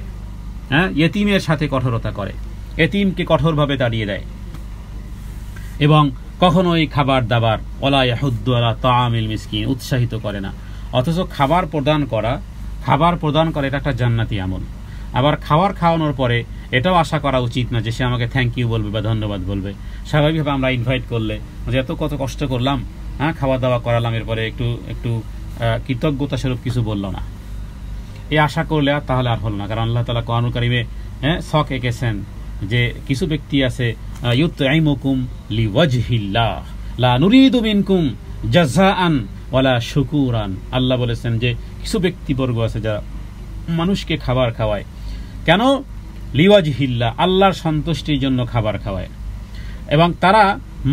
হ্যাঁ, এতিমের সাথে কঠোরতা করে, এতিমকে কঠোরভাবে তাড়িয়ে দেয় এবং কখনোই খাবার দাবার ওয়ালা ইয়াহুদ্দু আলা তাআমিল মিসকিন উৎসাহিত করে না। অথচ খাবার প্রদান করা এটা একটা জান্নাতি আমল। আবার খাওয়ানোর পরে এটাও আশা করা উচিত না যে সে আমাকে থ্যাংক ইউ বলবে বা ধন্যবাদ বলবে। স্বাভাবিকভাবে আমরা ইনভাইট করলে যে কত কষ্ট করলাম, হ্যাঁ খাওয়া দাওয়া করালাম, এরপরে একটু কৃতজ্ঞতা স্বরূপ কিছু বলল না, এই আশা করলে তাহলে আর হলো না। কারণ আল্লাহ তাআলা কোরআনুল কারীমে শখ এঁকেছেন যে কিছু ব্যক্তি আছে ইউতঈমুকুম লিওয়াজহিল্লাহ লা নুরিদু মিনকুম জাযাআন ওয়ালা শুকুরান। আল্লাহ বলেছেন যে কিছু ব্যক্তিবর্গ আছে যারা মানুষকে খাবার খাওয়ায়, কেন? লিওয়াজহিল্লাহ, আল্লাহর সন্তুষ্টির জন্য খাবার খাওয়ায়, এবং তারা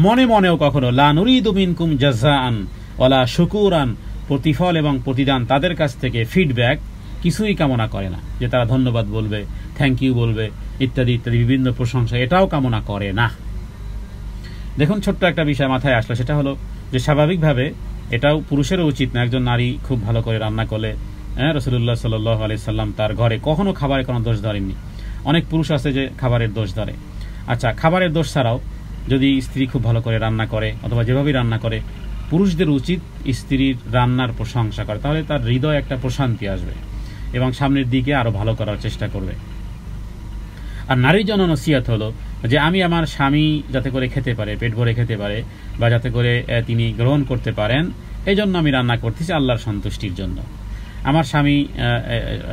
মনে মনেও কখনো লা নুরিদু মিনকুম জাযাআন ওয়ালা শুকুরান, প্রতিফল এবং প্রতিদান তাদের কাছ থেকে ফিডব্যাক কিছুই কামনা করে না, যে তারা ধন্যবাদ বলবে, থ্যাংক ইউ বলবে ইত্যাদি ইত্যাদি বিভিন্ন প্রশংসা, এটাও কামনা করে না। দেখুন, ছোট্ট একটা বিষয় মাথায় আসলো, সেটা হলো যে স্বাভাবিকভাবে এটাও পুরুষেরও উচিত না। একজন নারী খুব ভালো করে রান্না করলে, রাসূলুল্লাহ সাল্লাল্লাহু আলাইহি সাল্লাম তার ঘরে কখনো খাবারের কোনো দোষ ধরেননি। অনেক পুরুষ আছে যে খাবারের দোষ ধরে। আচ্ছা, খাবারের দোষ ছাড়াও যদি স্ত্রী খুব ভালো করে রান্না করে অথবা যেভাবেই রান্না করে, পুরুষদের উচিত স্ত্রীর রান্নার প্রশংসা করে, তাহলে তার হৃদয়ে একটা প্রশান্তি আসবে এবং সামনের দিকে আরো ভালো করার চেষ্টা করবে। আর নারীর জন্য নসিহত হলো যে আমি আমার স্বামী যাতে করে খেতে পারে, পেট ভরে খেতে পারে বা যাতে করে তিনি গ্রহণ করতে পারেন, এই জন্য আমি রান্না করতেছি আল্লাহর সন্তুষ্টির জন্য। আমার স্বামী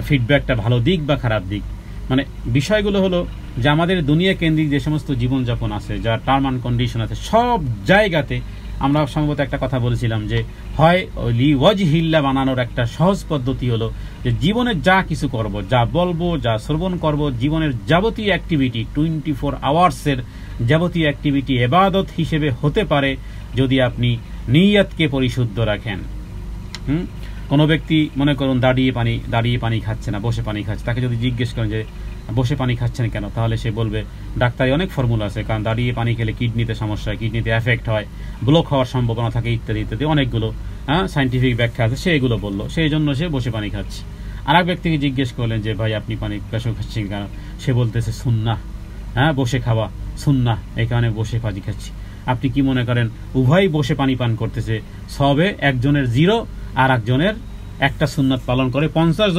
ফিডব্যাকটা ভালো দিক বা খারাপ দিক, মানে বিষয়গুলো হলো যে আমাদের দুনিয়া কেন্দ্রিক যে সমস্ত জীবনযাপন আছে, যার টার্ম অ্যান্ড কন্ডিশন আছে, সব জায়গাতে আমরা সম্ভবত একটা কথা বলেছিলাম যে হয় লিওয়াজহিল্লাহ বানানোর একটা সহজ পদ্ধতি হলো যে জীবনের যা কিছু করব, যা বলবো, যা শ্রবণ করব, জীবনের যাবতীয় অ্যাক্টিভিটি 24 আওয়ার্সের যাবতীয় অ্যাক্টিভিটি ইবাদত হিসেবে হতে পারে যদি আপনি নিয়তকে পরিশুদ্ধ রাখেন। কোনো ব্যক্তি মনে করুন দাঁড়িয়ে পানি খাচ্ছে না, বসে পানি খাচ্ছে, তাকে যদি জিজ্ঞেস করেন যে বসে পানি খাচ্ছেন কেন, তাহলে সে বলবে ডাক্তারি অনেক ফর্মুলা আছে, কারণ দাঁড়িয়ে পানি খেলে কিডনিতে সমস্যা হয়, কিডনিতে এফেক্ট হয়, ব্লক হওয়ার সম্ভাবনা থাকে ইত্যাদি ইত্যাদি অনেকগুলো সাইন্টিফিক ব্যাখ্যা আছে, সে এগুলো বললো, সেই জন্য সে বসে পানি খাচ্ছে। আর এক ব্যক্তিকে জিজ্ঞেস করলেন যে ভাই আপনি পানি খাচ্ছেন কেন, সে বলতেছে সুন্নাহ, বসে খাওয়া সুন্নাহ, এই কারণে বসে পানি খাচ্ছি। আপনি কি মনে করেন উভয় বসে পানি পান করতেছে, সবে একজনের 0 আর একজনের একটা সুন্নাত পালন করে 50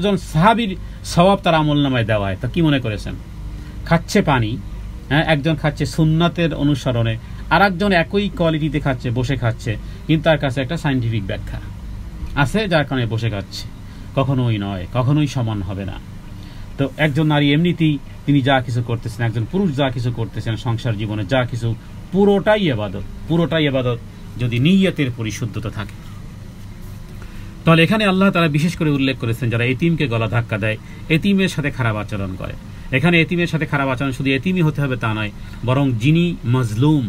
জন সাহাবীর সওয়াব তার আমলনামায় দেওয়া হয়। তা কি মনে করেছেন? খাচ্ছে পানি, একজন খাচ্ছে সুন্নাতের অনুসরণে, আর একজন একই কোয়ালিটিতে খাচ্ছে, বসে খাচ্ছে, কিন্তু তার কাছে একটা সাইন্টিফিক ব্যাখ্যা আছে যার কারণে বসে খাচ্ছে। কখনোই নয়, কখনোই সমান হবে না। তো একজন নারী এমনিতেই তিনি যা কিছু করতেছেন, একজন পুরুষ যা কিছু করতেছেন সংসার জীবনে যা কিছু, পুরোটাই ইবাদত যদি নিয়তের পরিশুদ্ধতা থাকে। তাহলে এখানে আল্লাহ তাআলা বিশেষ করে উল্লেখ করেছেন যারা এতিমকে গলা ধাক্কা দেয়, এতিমের সাথে খারাপ আচরণ করে। এখানে এতিমের সাথে খারাপ আচরণ শুধু এতিমই হতে হবে তা নয়, বরং যিনি মজলুম,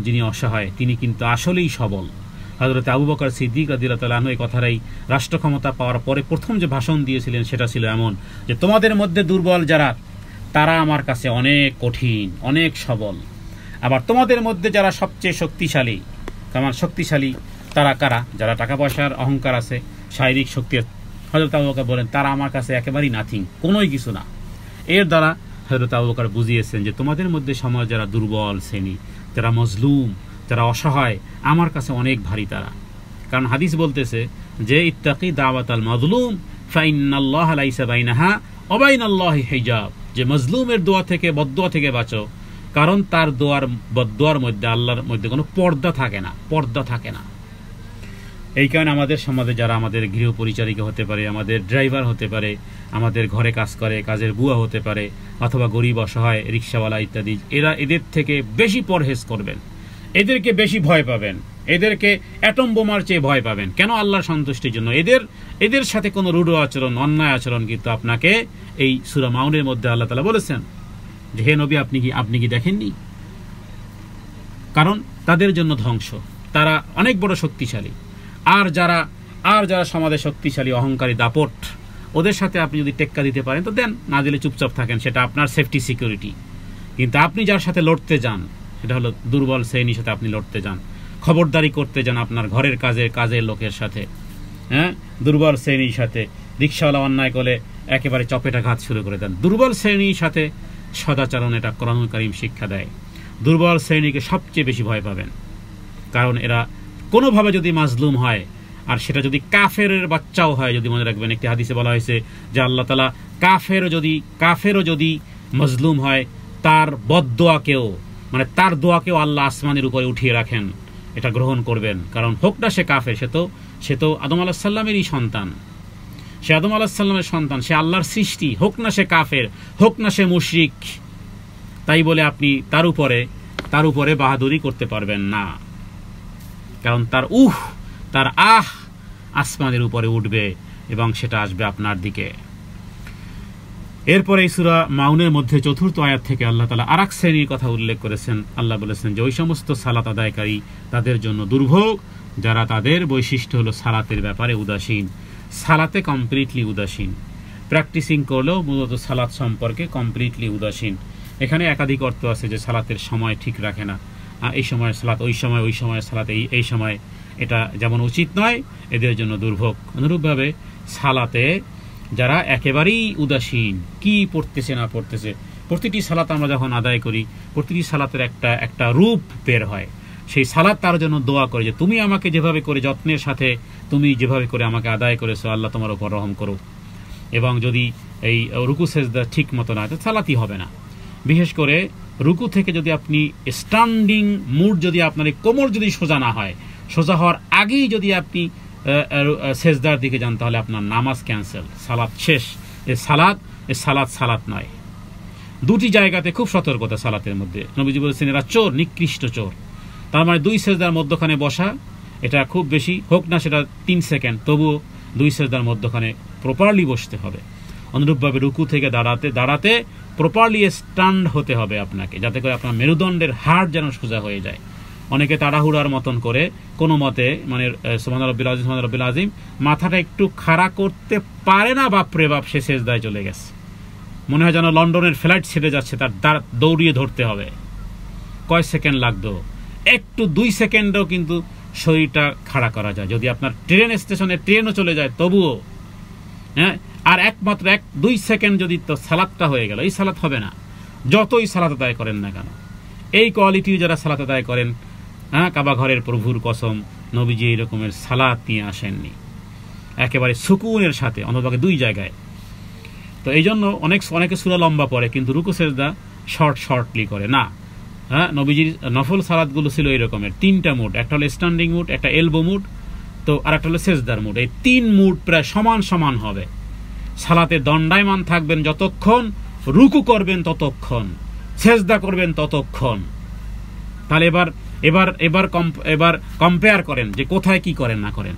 যিনি অসহায়, তিনি কিন্তু আসলেই সবল। হযরত আবু বকর সিদ্দিক রাদিয়াল্লাহু তাআলা আনহু এই কথাটাই রাষ্ট্র ক্ষমতা পাওয়ার পরে প্রথম যে ভাষণ দিয়েছিলেন সেটা ছিল এমন যে তোমাদের মধ্যে দুর্বল যারা, তারা আমার কাছে অনেক কঠিন, অনেক সবল। আবার তোমাদের মধ্যে যারা সবচেয়ে শক্তিশালী, কারণ শক্তিশালী তারা কারা? যারা টাকা পয়সার অহংকার আছে, শারীরিক শক্তি, হযরত আবু বকর বলেন তারা আমার কাছে একেবারেই নাথিং, কোনোই কিছু না। এর দ্বারা হযরত আবু বকর বুঝিয়েছেন যে তোমাদের মধ্যে সমাজ যারা দুর্বল শ্রেণী, যারা মজলুম, যারা অসহায়, আমার কাছে অনেক ভারী তারা। কারণ হাদিস বলতেছে যে ইত্তাকি দাওয়াতাল মাজলুম ফাইন্নাল্লাহা লাইসা বাইনাহা ওয়া বাইনাল্লাহি হিজাব, যে মজলুমের দোয়া থেকে, বদদোয়া থেকে বাঁচো, কারণ তার বদদোয়ার মধ্যে আল্লাহর মধ্যে কোনো পর্দা থাকে না। এই কারণে আমাদের সমাজে যারা আমাদের গৃহ পরিচারিকা হতে পারে, আমাদের ড্রাইভার হতে পারে, আমাদের ঘরে কাজ করে কাজের বুয়া হতে পারে, অথবা গরিব অসহায় রিক্সাওয়ালা ইত্যাদি, এদের থেকে বেশি পরহেজ করবেন, এদেরকে বেশি ভয় পাবেন, এদেরকে অ্যাটম বোমার চেয়ে ভয় পাবেন। কেন? আল্লাহর সন্তুষ্টির জন্য। এদের সাথে কোনো রূঢ় আচরণ, অন্যায় আচরণ কিন্তু আপনাকে এই সূরা মাউনের মধ্যে আল্লাহ তাআলা বলেছেন যে হে নবী, আপনি কি দেখেননি? কারণ তাদের জন্য ধ্বংস, তারা অনেক বড় শক্তিশালী। আর যারা সমাজে শক্তিশালী, অহংকারী, দাপট, ওদের সাথে আপনি যদি টেক্কা দিতে পারেন তো দেন, না দিলে চুপচাপ থাকেন, সেটা আপনার সেফটি সিকিউরিটি। কিন্তু আপনি যার সাথে লড়তে যান, সেটা হলো দুর্বল শ্রেণীর সাথে আপনি লড়তে যান, খবরদারি করতে যান আপনার ঘরের কাজের লোকের সাথে, হ্যাঁ, দুর্বল শ্রেণীর সাথে। রিক্সাওয়ালা অন্যায় করলে একেবারে চপেটাঘাত শুরু করে দেন। দুর্বল শ্রেণীর সাথে সদাচরণ, এটা কোরআনুল কারীম শিক্ষা দেয়। দুর্বল শ্রেণীকে সবচেয়ে বেশি ভয় পাবেন, কারণ এরা কোনোভাবে যদি মাজলুম হয়, আর সেটা যদি কাফেরের বাচ্চাও হয়, যদি মনে রাখবেন একটি হাদিসে বলা হয়েছে যে আল্লাহ তাআলা কাফেরও যদি মাজলুম হয়, তার বদদোয়াকেও, মানে তার দোয়াকেও আল্লাহ আসমানের উপরে উঠিয়ে রাখেন, এটা গ্রহণ করবেন। কারণ হোক না সে কাফের, সে তো আদম আলাইহিস সালামেরই সন্তান, সে আদম আলাইহিস সালামের সন্তান, সে আল্লাহর সৃষ্টি, হোক না সে কাফের, হোক না সে মুশরিক। তাই বলে আপনি তার উপরে বাহাদুরি করতে পারবেন না, কারণ তার আসমানের উপরে উঠবে এবং সেটা আসবে আপনার দিকে। এরপরে এই সূরা মাউনের মধ্যে ৪র্থ আয়াত থেকে আল্লাহ তাআলা আরেক শ্রেণীর কথা উল্লেখ করেছেন। আল্লাহ বলেছেন যে ওই সমস্ত সালাত আদায়কারী তাদের জন্য দুর্ভোগ, যারা তাদের বৈশিষ্ট্য হলো সালাতের ব্যাপারে উদাসীন, সালাতে কমপ্লিটলি উদাসীন, প্র্যাকটিসিং করলেও মূলত সালাত সম্পর্কে কমপ্লিটলি উদাসীন। এখানে একাধিক অর্থ আছে যে সালাতের সময় ঠিক রাখে না, এই সময় সালাত, ওই সময় সালাত, এই সময়, এটা যেমন উচিত নয়, এদের জন্য দুর্ভোগ। অনুরূপভাবে সালাতে যারা একেবারেই উদাসীন, কি পড়তেছে না পড়তেছে, প্রতিটি সালাত আমরা যখন আদায় করি, প্রতিটি সালাতের একটা রূপ বের হয়। সেই সালাত তার জন্য দোয়া করে যে তুমি আমাকে যেভাবে করে যত্নের সাথে তুমি যেভাবে করে আমাকে আদায় করেছো, আল্লাহ তোমার উপর রহম করো। এবং যদি এই রুকু সেজদা ঠিক মতো না হয় তো সালাতই হবে না। বিশেষ করে রুকু থেকে যদি আপনি স্ট্যান্ডিং মুড, যদি আপনার কোমর যদি সোজা না হয়, সোজা হওয়ার আগেই যদি আপনি সেজদার দিকে যান, তাহলে আপনার নামাজ ক্যান্সেল, সালাত শেষ। সালাত নয়। দুটি জায়গাতে খুব সতর্কতা সালাতের মধ্যে। নবীজি বলেছেন এরা চোর, নিকৃষ্ট চোর। তার মানে দুই সেজদার মধ্যখানে বসা, এটা খুব বেশি হোক না সেটা 3 সেকেন্ড, তবুও দুই সেজদার মধ্যখানে প্রপারলি বসতে হবে। অনুরূপভাবে রুকু থেকে দাঁড়াতে প্রপারলি স্ট্যান্ড হতে হবে আপনাকে, যাতে করে আপনার মেরুদণ্ডের হাড় যেন সোজা হয়ে যায়। অনেকে তাড়াহুড়ার মতন করে কোনো মতে, মানে সুবহান রাব্বিল আযীম মাথাটা একটু খাড়া করতে পারে না, বাপরে বাপ, সে সেজদায় চলে গেছে। মনে হয় যেন লন্ডনের ফ্লাইট ছেড়ে যাচ্ছে, তার দৌড়িয়ে ধরতে হবে। কয় সেকেন্ড লাগতো? একটু 2 সেকেন্ডও কিন্তু শরীরটা খাড়া করা যায়। যদি আপনার ট্রেন স্টেশনে ট্রেনও চলে যায় তবুও, হ্যাঁ, আর একমাত্র 1-2 সেকেন্ড যদি তো সালাতটা হয়ে গেল, এই সালাত হবে না, যতই সালাত আদায় করেন না কেন। এই কোয়ালিটি যারা সালাত আদায় করেন, হ্যাঁ, কাবা ঘরের প্রভুর কসম, নবীজি এই রকমের সালাত নিয়ে আসেননি, একেবারে সুকুনের সাথে, অন্ততপক্ষে 2 জায়গায়। তো এই জন্য অনেকে সূরা লম্বা পড়ে, কিন্তু রুকু সেজদা শর্টলি করে না। হ্যাঁ, নবীজির নফল সালাতগুলো ছিল এই রকমের 3টা মুড, একটা হলো স্ট্যান্ডিং মুড, একটা এলবো মুড, তো আর একটা হলো সেজদার মুড। এই 3 মুড প্রায় সমান হবে। সালাতে দণ্ডায়মান থাকবেন যতক্ষণ, রুকু করবেন ততক্ষণ, সেজদা করবেন ততক্ষণ। তাহলে এবার কম্পেয়ার করেন যে কোথায় কি করেন না করেন।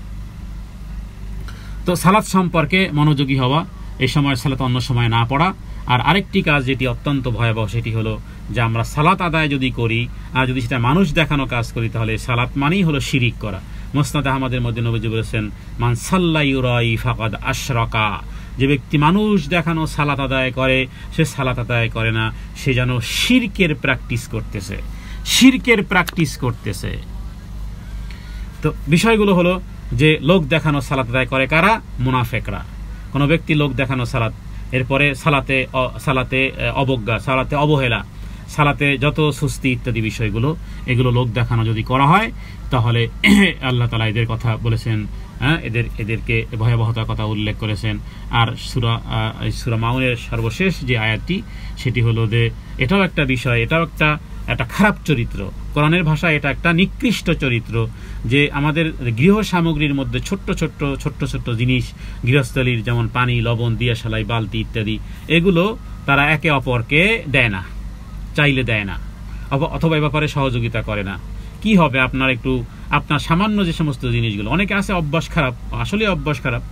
তো সালাত সম্পর্কে মনোযোগী হওয়া, এই সময় সালাত অন্য সময় না পড়া। আর আরেকটি কাজ যেটি অত্যন্ত ভয়াবহ, সেটি হলো যে আমরা সালাত আদায় যদি করি আর যদি সেটা মানুষ দেখানো কাজ করি, তাহলে সালাত মানেই হলো শিরিক করা। মুসনাদ আহমদের মধ্যে নবীজি বলেছেন, মান সাল্লা ইউরাই ফাকাদ আশরাকা, যে ব্যক্তি মানুষ দেখানো সালাত আদায় করে, সে সালাত আদায় করে না, সে যেন শিরকের প্র্যাকটিস করতেছে। তো বিষয়গুলো হলো যে লোক দেখানো সালাত আদায় করে কারা? মুনাফিকরা। কোনো ব্যক্তি লোক দেখানো সালাত, এরপরে সালাতে অবজ্ঞা, সালাতে অবহেলা, সালাতে যত সুস্তি ইত্যাদি বিষয়গুলো, এগুলো লোক দেখানো যদি করা হয় তাহলে আল্লাহ তাআলা এদের কথা বলেছেন, এদেরকে ভয়াবহতার কথা উল্লেখ করেছেন। আর সূরা মাউনের সর্বশেষ যে আয়াতটি, সেটি হলো যে এটাও একটা বিষয়, এটাও একটা খারাপ চরিত্র। কোরআনের ভাষায় এটা একটা নিকৃষ্ট চরিত্র, যে আমাদের গৃহ সামগ্রীর মধ্যে ছোট্ট ছোট্ট জিনিস, গৃহস্থলীর যেমন পানি, লবণ, দিয়াশালাই, বালতি ইত্যাদি, এগুলো তারা একে অপরকে দেয় না, চাইলে দেয় না, অথবা এ ব্যাপারে সহযোগিতা করে না। কি হবে আপনার সামান্য যে সমস্ত জিনিসগুলো, অনেকে আছে অভ্যাস খারাপ, আসলে অভ্যাস খারাপ,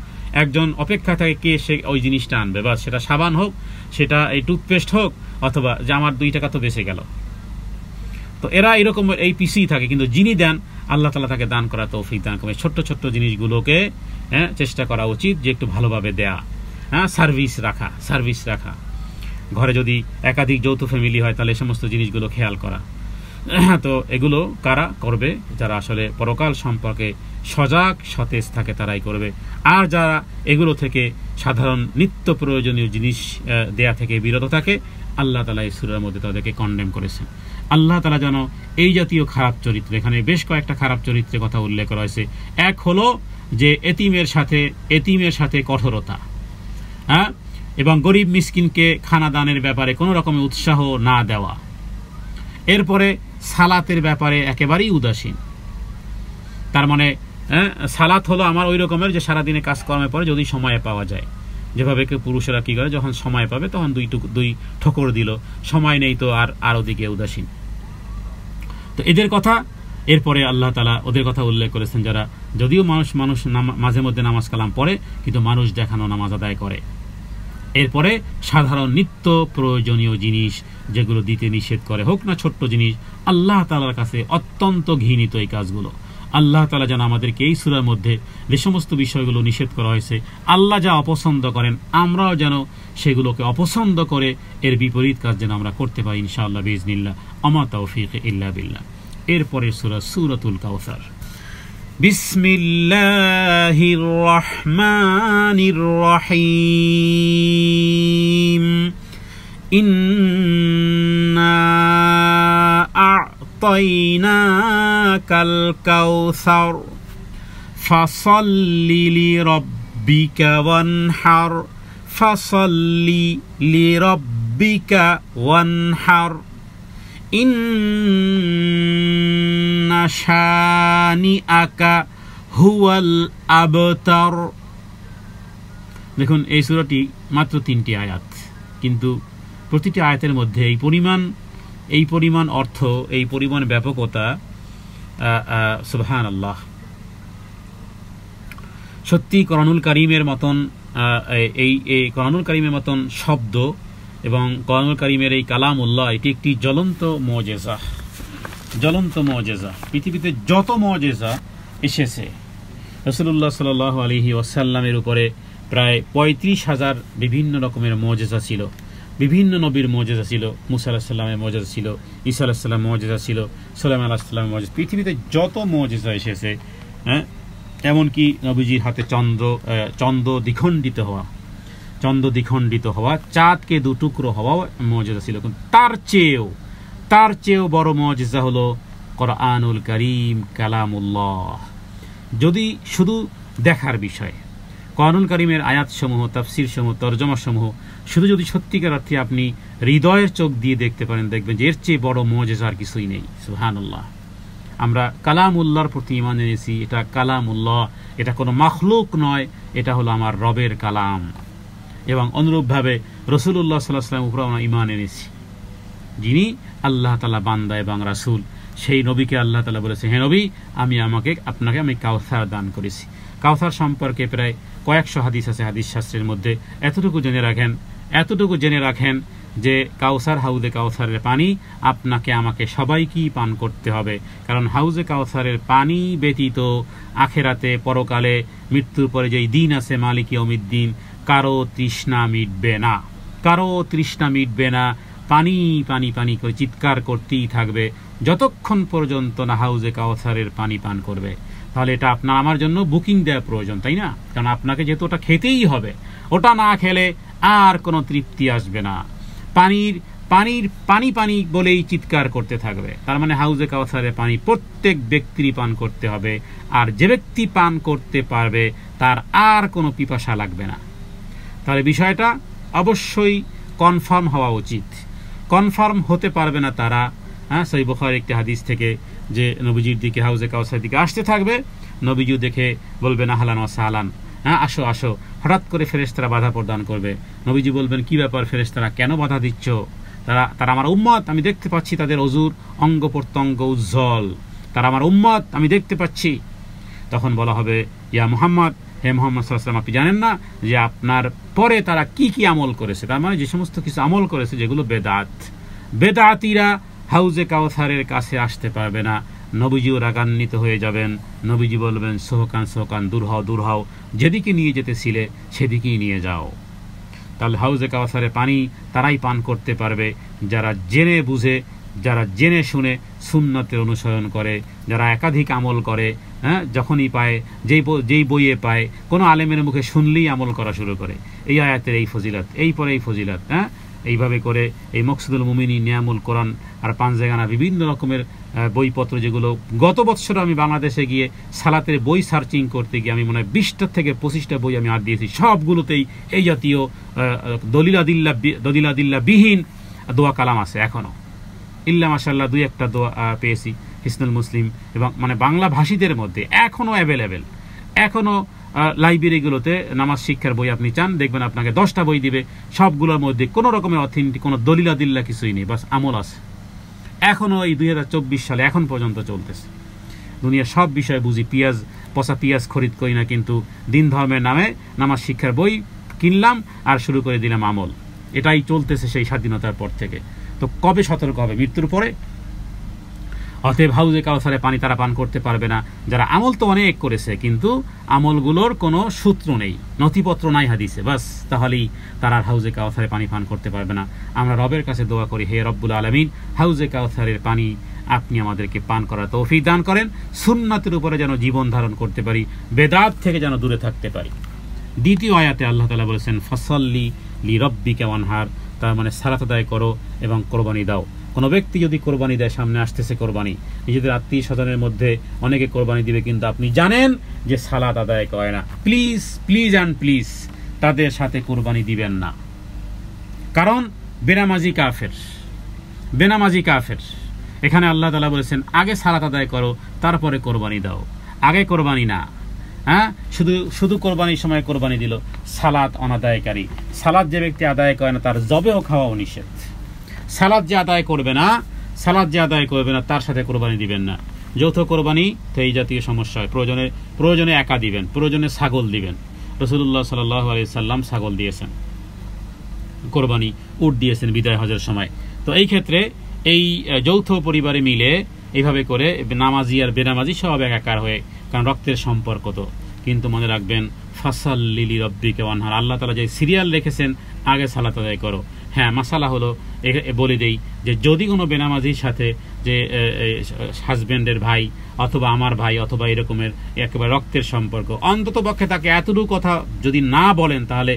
একজন অপেক্ষা থাকে কে সে ওই জিনিসটা আনবে, বা সেটা সাবান হোক, সেটা এই টুথপেস্ট হোক, অথবা যে আমার 2 টাকা তো বেঁচে গেল। তো এরা এরকম এই পিছিয়ে থাকে, কিন্তু যিনি দেন আল্লাহ তাআলা তাকে দান করা তৌফিক দান করে। ছোট্ট জিনিসগুলোকে চেষ্টা করা উচিত যে একটু ভালোভাবে দেয়া, সার্ভিস রাখা। ঘরে যদি একাধিক যৌথ ফ্যামিলি হয় তাহলে সমস্ত জিনিসগুলো খেয়াল করা। তো এগুলো কারা করবে? যারা আসলে পরকাল সম্পর্কে সজাগ সতেজ থাকে তারাই করবে। আর যারা এগুলো থেকে সাধারণ নিত্য প্রয়োজনীয় জিনিস দেয়া থেকে বিরত থাকে, আল্লাহ তাআলা এই সূরার মধ্যে তাদেরকে কন্ডেম করেছেন। আল্লাহ তাআলা যেন এই জাতীয় খারাপ চরিত্র, এখানে বেশ কয়েকটা খারাপ চরিত্রের কথা উল্লেখ করা হয়েছে। এক হলো যে এতিমের সাথে কঠোরতা, এবং গরিব মিসকিনকে খানা দানের ব্যাপারে কোনো রকমের উৎসাহ না দেওয়া। এরপরে সালাতের ব্যাপারে একেবারেই উদাসীন। তার মানে সালাত হলো আমার ওই রকমের যে সারাদিনে কাজকর্মের পরে যদি সময় পাওয়া যায়, যেভাবে পুরুষেরা কি করে, যখন সময় পাবে তখন দুই ঠোকর দিল, সময় নেই তো আর ওদিকে উদাসীন। তো এদের কথা এরপরে আল্লাহ তাআলা ওদের কথা উল্লেখ করেছেন, যারা যদিও মানুষ মাঝে মধ্যে নামাজ কালাম পড়ে, কিন্তু মানুষ দেখানো নামাজ আদায় করে। এরপরে সাধারণ নিত্য প্রয়োজনীয় জিনিস যেগুলো দিতে নিষেধ করে, হোক না ছোট্ট জিনিস, আল্লাহ তাআলার কাছে অত্যন্ত ঘৃণিত এই কাজগুলো। আল্লাহ তাআলা যেন আমাদেরকে এই সূরার মধ্যে যে সমস্ত বিষয়গুলো নিষেধ করা হয়েছে, আল্লাহ যা অপছন্দ করেন, আমরাও যেন সেগুলোকে অপছন্দ করে এর বিপরীত কাজ যেন আমরা করতে পারি ইনশাআল্লাহ বিইজনিল্লাহ। আমা তাওফীক ইল্লা বিল্লাহ। এরপরে সূরাতুল কাউসার। বিসমিল্লাহির রহমানির রহিম। ইন্না আ'তাইনাকাল কাউসার ফাসাল্লি লিরাব্বিকা ওয়ানহার ফাসাল্লি লিরাব্বিকা ওয়ানহার ইন্না শানিআকা হুয়াল আবতার। দেখুন, এই সূরাটি মাত্র 3টি আয়াত, কিন্তু প্রতিটি আয়াতের মধ্যে এই পরিমাণ অর্থ, এই পরিমাণ ব্যাপকতা, সুবহানাল্লাহ। সত্যি কোরআনুল কারীমের মতন এই কোরআনুল কারীমের মতন শব্দ এবং কোরআনুল কারীমের এই কালামুল্লাহ, এটি একটি জ্বলন্ত মুজিজা। পৃথিবীতে যত মুজিজা এসেছে, রাসূলুল্লাহ সাল্লাল্লাহু আলাইহি ওয়াসাল্লামের উপরে প্রায় 35,000 বিভিন্ন রকমের মুজিজা ছিল। বিভিন্ন নবীর মুজিজা ছিল, মুসা আলাইহিস সালামের মুজিজা ছিল, ঈসা আলাইহিস সালামের মুজিজা ছিল, সুলাইমান আলাইহিস সালামের মুজিজা। পৃথিবীতে যত মুজিজা এসেছে, এমনকি নবীজির হাতে চন্দ্র দ্বিখণ্ডিত হওয়া, চাঁদকে 2 টুকরো হওয়াও মুজিজা ছিল। তার চেয়েও বড় মুজিজা হলো কোরআনুল কারীম, কালামুল্লাহ। যদি শুধু দেখার বিষয়, কোরআনুল কারীমের আয়াতসমূহ, তাফসীরসমূহ, তরজমাসমূহ শুধু যদি সত্যিকার অর্থে আপনি হৃদয়ের চোখ দিয়ে দেখতে পারেন, দেখবেন যে এর চেয়ে বড় মুজিজা আর কিছুই নেই। সুবহানাল্লাহ। আমরা কালামুল্লাহর প্রতি ঈমান এনেছি, এটা কালামুল্লাহ, এটা কোনো মাখলুক নয়, এটা হলো আমার রবের কালাম। এবং অনুরূপভাবে রাসূলুল্লাহ সাল্লাল্লাহু আলাইহি ওয়াসাল্লামের উপর আমরা ঈমান এনেছি, যিনি আল্লাহ তাআলা বান্দা এবং রাসূল। সেই নবীকে আল্লাহ তাআলা বলেছে, হে নবী, আপনাকে আমি কাউসার দান করেছি। কাউসার সম্পর্কে প্রায় কয়েকশো হাদিস আছে হাদিস শাস্ত্রের মধ্যে। এতটুকু জেনে রাখেন যে কাউসার, হাউজে কাউসারের পানি আপনাকে আমাকে সবাইকেই পান করতে হবে। কারণ হাউজে কাউসারের পানি ব্যতীত আখেরাতে, পরকালে, মৃত্যুর পরে যেই দিন আছে মালিক ইয়াউমিদ্দিন, কারো তৃষ্ণা মিটবে না। পানি পানি পানি করে চিৎকার করতেই থাকবে যতক্ষণ পর্যন্ত না হাউজে কাউসারের পানি পান করবে। তাহলে এটা আপনার আমার জন্য বুকিং দেওয়া প্রয়োজন, তাই না? কারণ আপনাকে যেহেতু ওটা খেতেই হবে, ওটা না খেলে আর কোনো তৃপ্তি আসবে না। পানি পানি বলেই চিৎকার করতে থাকবে। তার মানে হাউজে কাউসারের পানি প্রত্যেক ব্যক্তিরই পান করতে হবে, আর যে ব্যক্তি পান করতে পারবে তার আর কোনো পিপাসা লাগবে না। তাহলে বিষয়টা অবশ্যই কনফার্ম হওয়া উচিত। কনফার্ম হতে পারবে না তারা, সহিহ বুখারীর একটি হাদিস থেকে, যে নবীজির দিকে হাউজে কাউসারের দিকে আসতে থাকবে, নবীজিও দেখে বলবেন আহলান ওয়া সাহলান, আসো আসো। হঠাৎ করে ফেরেশতারা বাধা প্রদান করবে। নবীজি বলবেন, কি ব্যাপার ফেরেশতারা, কেন বাধা দিচ্ছ? তারা আমার উম্মত, আমি দেখতে পাচ্ছি তাদের অজুর অঙ্গ প্রত্যঙ্গ উজ্জ্বল, তারা আমার উম্মত, আমি দেখতে পাচ্ছি। তখন বলা হবে, ইয়া মুহাম্মদ, হে মুহাম্মদ সাল্লাল্লাহু আলাইহি ওয়াসাল্লাম, আপনি জানেন না যে আপনার পরে তারা কি কি আমল করেছে? তার মানে যে সমস্ত কিছু আমল করেছে যেগুলো বেদাত। বেদাতিরা হাউজে কাউসারের কাছে আসতে পারবে না। নবীজিও রাগান্বিত হয়ে যাবেন। নবীজি বলবেন, সোহকান সোহকান, দূর হও দূর হও, যেদিকে নিয়ে যেতেছিলে সেদিকেই নিয়ে যাও। তাহলে হাউজে কাউসারের পানি তারাই পান করতে পারবে যারা জেনে বুঝে, যারা জেনে শুনে সুন্নতের অনুসরণ করে, যারা একাধিক আমল করে, যখনই পায়, যেই বইয়ে পায়, কোনো আলেমের মুখে শুনলেই আমল করা শুরু করে। এই আয়াতের এই ফজিলত, এই পরে এই ফজিলত, এইভাবে করে এই মকসুদুল মুমিনিন, নিয়ামুল কোরআন আর পাঞ্জেগানা বিভিন্ন রকমের বইপত্র, যেগুলো গত বছর আমি বাংলাদেশে গিয়ে সালাতের বই সার্চিং করতে গিয়ে আমি মনে হয় 20টা থেকে 25টা বই আমি আর দিয়েছি। সবগুলোতেই এই জাতীয় দলিলাদিল্লা বিহীন দোয়া কালাম আছে এখনো। ইল্লা মাশাআল্লাহ 2-1টা দোয়া পেয়েছি হিসনুল মুসলিম, এবং মানে বাংলা ভাষীদের মধ্যে এখনো অ্যাভেলেবেল। এখনো লাইব্রেরিগুলোতে নামাজ শিক্ষার বই আপনি চান, দেখবেন আপনাকে 10টা বই দিবে, সবগুলোর মধ্যে কোনো রকমের অথেন্টিক কোনো দলিলাদিল্লা কিছুই নেই, বাস আমল আছে। এখনো এই 2024 সালে এখন পর্যন্ত চলতেছে। দুনিয়ার সব বিষয় বুঝি, পচা পেঁয়াজ খরিদ করি না, কিন্তু দিন ধর্মের নামে নামাজ শিক্ষার বই কিনলাম আর শুরু করে দিলাম আমল। এটাই চলতেছে সেই স্বাধীনতার পর থেকে। তো কবে সতর্ক হবে? মৃত্যুর পরে। অতএব হাউজে কাউসারে পানি তারা পান করতে পারবে না যারা আমল তো অনেক করেছে, কিন্তু আমলগুলোর কোনো সূত্র নেই, নথিপত্র নাই হাদিসে, বাস তাহলেই তারা হাউজে কাউসারে পানি পান করতে পারবে না। আমরা রবের কাছে দোয়া করি, হে রব্বুল আলামিন, হাউজে কাউসারের পানি আপনি আমাদেরকে পান করার তৌফিক দান করেন, সুন্নাতের উপরে যেন জীবন ধারণ করতে পারি, বেদাত থেকে যেন দূরে থাকতে পারি। দ্বিতীয় আয়াতে আল্লাহ তাআলা বলেছেন, ফাসাল্লি লিরাব্বিকা ওয়ানহার, তার মানে সালাত আদায় করো এবং কোরবানি দাও। কোনো ব্যক্তি যদি কোরবানি দেয়, সামনে আসতেছে কোরবানি, নিজেদের আত্মীয় স্বজনের মধ্যে অনেকে কোরবানি দিবে, কিন্তু আপনি জানেন যে সালাত আদায় করে না, প্লিজ প্লিজ অ্যান্ড প্লিজ তাদের সাথে কোরবানি দিবেন না। কারণ বেনামাজি কাফের, বেনামাজি কাফের। এখানে আল্লাহ তাআলা বলেছেন, আগে সালাত আদায় করো, তারপরে কোরবানি দাও, আগে কোরবানি না। শুধু কোরবানির সময় কোরবানি দিল, সালাত অনাদায়কারী। সালাত যে ব্যক্তি আদায় করে না, তার জবেও খাওয়াও নিষেধ। সালাত যে আদায় করবে না, তার সাথে কোরবানি দিবেন না। যৌথ কোরবানি তো এই জাতীয় সমস্যা হয়। প্রয়োজনে একা দিবেন, প্রয়োজনে ছাগল দিবেন। রাসূলুল্লাহ সাল্লাল্লাহু আলাইহি সাল্লাম ছাগল দিয়েছেন, কোরবানি উট দিয়েছেন বিদায় হজের সময়। তো এই ক্ষেত্রে এই যৌথ পরিবারে মিলে এইভাবে করে নামাজি আর বেনামাজি সব একাকার হয়ে, কারণ রক্তের সম্পর্ক তো। কিন্তু মনে রাখবেন, ফাসাল্লি লিরাব্বিকা ওয়ানহার, আল্লাহ তাআলা যে সিরিয়াল রেখেছেন, আগে সালাত আদায় করো। হ্যাঁ, মাসালা হলো, বলে দেই যে যদি কোনো বেনামাজির সাথে, যে হাজব্যান্ডের ভাই অথবা আমার ভাই অথবা এরকমের একেবারে রক্তের সম্পর্ক, অন্তত পক্ষে তাকে এতটুকু কথা যদি না বলেন, তাহলে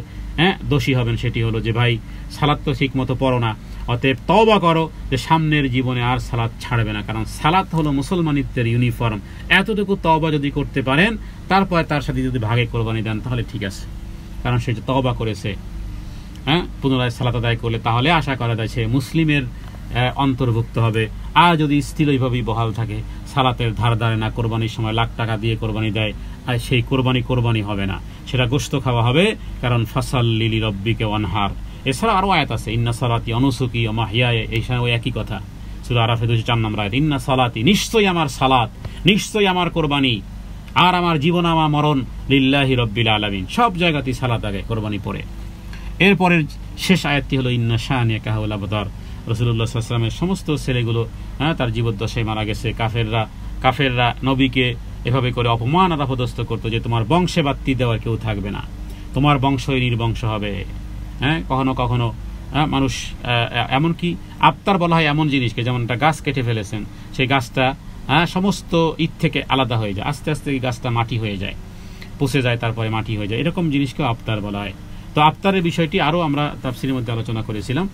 দোষী হবেন। সেটি হলো যে, ভাই সালাত তো ঠিক মতো পড়ো না, অতএব তওবা করো যে সামনের জীবনে আর সালাত ছাড়বে না। কারণ সালাত হলো মুসলমানিত্বের ইউনিফর্ম। এতটুকু তওবা যদি করতে পারেন, তারপরে তার সাথে যদি ভাগে কোরবানি দেন, তাহলে ঠিক আছে, কারণ সে যে তওবা করেছে। পুনরায় সালাত আদায় করলে তাহলে আশা করা যায় সে মুসলিমের অন্তর্ভুক্ত হবে। আর যদি স্থির ওইভাবেই বহাল থাকে, সালাতের ধার ধারে না, কোরবানির সময় লাখ টাকা দিয়ে কোরবানি দেয়, আর সেই কোরবানি হবে না, সেটা গোশত খাওয়া হবে। কারণ ফাসাল্লি লিরাব্বিকা ওয়ানহার। এছাড়া আরো আয়াত আছে, ইন্না সালাতি অনুসুকি ওয়া মাহইয়ায়া, এই সময় ওই একই কথা। সূরা আরাফে 204 নম্বর আয়াত, ইন্না সালাতি, নিশ্চয়ই আমার সালাত, নিশ্চয়ই আমার কোরবানি, আর আমার জীবন, আমার মরণ লিল্লাহি রাব্বিল আলামিন। সব জায়গাতেই সালাত আগে, কোরবানি পরে। এরপরের শেষ আয়াতটি হলো, ইন্না শানিয়াকা হুয়াল আবতার। রাসূলুল্লাহ সাল্লাল্লাহু আলাইহি ওয়াসাল্লামের সমস্ত ছেলেগুলো তার জীবদ্দশায় মারা গেছে। কাফেররা নবীকে এভাবে করে অপমান আর অপদস্থ করতো যে তোমার বংশে বাত্তি দেওয়ার কেউ থাকবে না, তোমার বংশই নির্বংশ হবে। কখনো কখনো মানুষ, এমনকি আবতার বলা হয় এমন জিনিসকে, যেমন একটা গাছ কেটে ফেলেছেন, সেই গাছটা সমস্ত ঈদ থেকে আলাদা হয়ে যায়, আস্তে আস্তে এই গাছটা মাটি হয়ে যায়, পচে যায়, তারপরে মাটি হয়ে যায়, এরকম জিনিসকেও আবতার বলা হয়। তো আবতারের বিষয়টি আরও আমরা তাফসীরের মধ্যে আলোচনা করেছিলাম।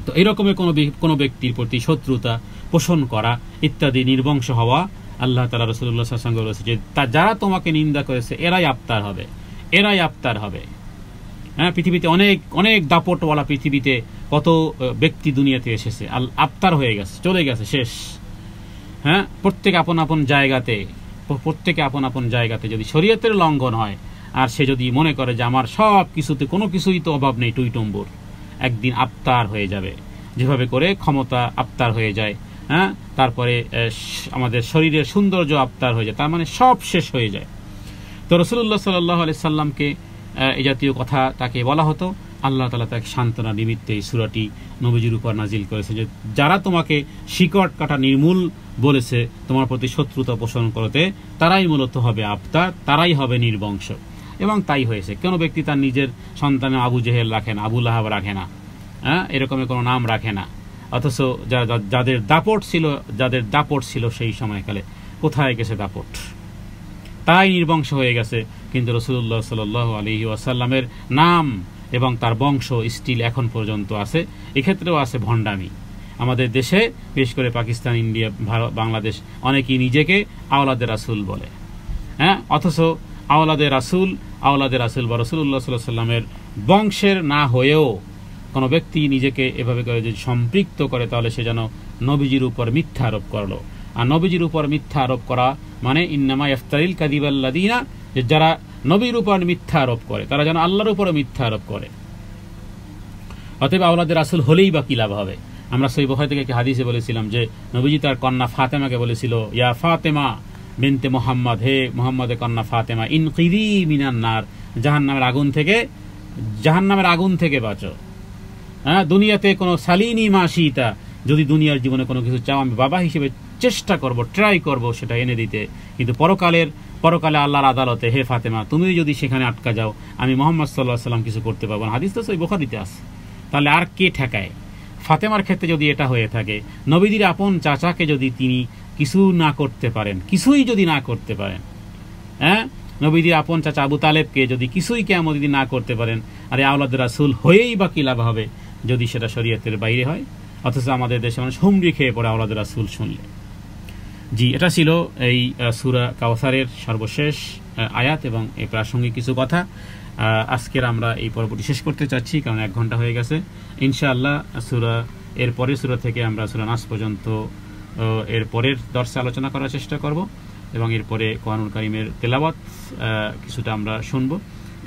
তো এরকমের কোনো ব্যক্তির প্রতি শত্রুতা পোষণ করা ইত্যাদি নির্বংশ হওয়া আল্লাহ তাআলা রাসূলুল্লাহ সাল্লাল্লাহু আলাইহি ওয়াসাল্লাম বলেছে যে যারা তোমাকে নিন্দা করেছে এরাই আফতার হবে। হ্যাঁ, পৃথিবীতে অনেক অনেক দাপটওয়ালা পৃথিবীতে কত ব্যক্তি দুনিয়াতে এসেছে, আফতার হয়ে গেছে, চলে গেছে, শেষ। হ্যাঁ, প্রত্যেকে আপন আপন জায়গাতে যদি শরীয়তের লঙ্ঘন হয় আর সে যদি মনে করে যে আমার সব কিছুতে কোনো কিছুই তো অভাব নেই, টুইটম্বুর, একদিন আফতার হয়ে যাবে। যেভাবে করে ক্ষমতা আফতার হয়ে যায়, হ্যাঁ, তারপরে আমাদের শরীরের সৌন্দর্য আফতার হয়ে যায়, তার মানে সব শেষ হয়ে যায়। তো রাসূলুল্লাহ সাল্লাল্লাহু আলাইহি সাল্লামকে এই জাতীয় কথা তাকে বলা হতো। আল্লাহ তাআলা তাকে সান্ত্বনা নিমিত্তে এই সূরাটি নবীজির উপর নাজিল করেছে যে যারা তোমাকে শিকড় কাটা নির্মূল বলেছে, তোমার প্রতি শত্রুতা পোষণ করতে, তারাই মূলত হবে আফতার, তারাই হবে নির্বংশ। এবং তাই হয়েছে। কোনো ব্যক্তি তার নিজের সন্তানে আবু জেহেল রাখে না, আবু লাহাব রাখে না, হ্যাঁ, এরকমের কোনো নাম রাখে না। অথচ যাদের দাপট ছিল সেই সময়কালে, কোথায় গেছে দাপট? তাই নির্বংশ হয়ে গেছে। কিন্তু রাসূলুল্লাহ সাল্লাল্লাহু আলাইহি ওয়াসাল্লামের নাম এবং তার বংশ স্টিল এখন পর্যন্ত আছে। এক্ষেত্রেও আছে ভণ্ডামি। আমাদের দেশে বিশেষ করে পাকিস্তান, ইন্ডিয়া, ভারত, বাংলাদেশ অনেকেই নিজেকে আওলাদে রাসূল বলে, হ্যাঁ, অথচ আওলাদে রাসূল বা রাসূলুল্লাহ সাল্লাল্লাহু আলাইহি ওয়াসাল্লামের বংশের না হয়েও কোনো ব্যক্তি নিজেকে এভাবে করে যদি সম্পৃক্ত করে, তাহলে সে যেন নবীজির উপর মিথ্যা আরোপ করলো। আর নবীজির উপর মিথ্যা আরোপ করা মানে ইন্নামা ইফতারিল কাযিবাল্লাযিনা, যে যারা নবীর উপর মিথ্যা আরোপ করে তারা যেন আল্লাহর উপরও মিথ্যা আরোপ করে। অতএব আওলাদে রাসূল হলেই বা কি লাভ হবে? আমরা সহিহ বুখারী থেকে একটি হাদিসে বলেছিলাম যে নবীজি তার কন্যা ফাতেমাকে বলেছিল, ইয়া ফাতেমা বিনতে মুহাম্মদ, হে মুহাম্মদের কন্যা ফাতেমা, ইনকিরি মিনান নার, জাহান্নামের আগুন থেকে বাঁচো। হ্যাঁ, দুনিয়াতে কোনো সালিনি মাশিতা, যদি দুনিয়ার জীবনে কোনো কিছু চাও আমি বাবা হিসেবে চেষ্টা করব, ট্রাই করব সেটা এনে দিতে, কিন্তু পরকালে আল্লাহর আদালতে হে ফাতেমা তুমি যদি সেখানে আটকা যাও, আমি মুহাম্মদ সাল্লাল্লাহু আলাইহি ওয়াসাল্লাম কিছু করতে পারবো না। হাদিস তো সহিহ বুখারীতে আছে। তাহলে আর কে ঠেকায়? ফাতেমার ক্ষেত্রে যদি এটা হয়ে থাকে, নবীজির আপন চাচাকে যদি তিনি কিছুই যদি না করতে পারেন, হ্যাঁ, নবীজির আপন চাচা আবু তালেবকে যদি কিছুই কিয়ামত দিন না করতে পারেন, আরে আওলাদে রাসূল হয়েই বা কি লাভ হবে যদি সেটা শরীয়তের বাইরে হয়? অথচ আমাদের দেশে মানুষ হুমড়ি খেয়ে পড়ে আওলাদে রাসূল শুনলে। জি, এটা ছিল এই সূরা কাউসারের সর্বশেষ আয়াত এবং এই প্রাসঙ্গিক কিছু কথা। আজকের আমরা এই পর্বটি শেষ করতে চাচ্ছি, কারণ 1 ঘন্টা হয়ে গেছে। ইনশাআল্লাহ এর পরের সূরা থেকে আমরা সূরা নাস পর্যন্ত এর পরের দর্শে আলোচনা করার চেষ্টা করব এবং এরপরে কোরআনুল কারীমের তেলাওয়াত কিছুটা আমরা শুনব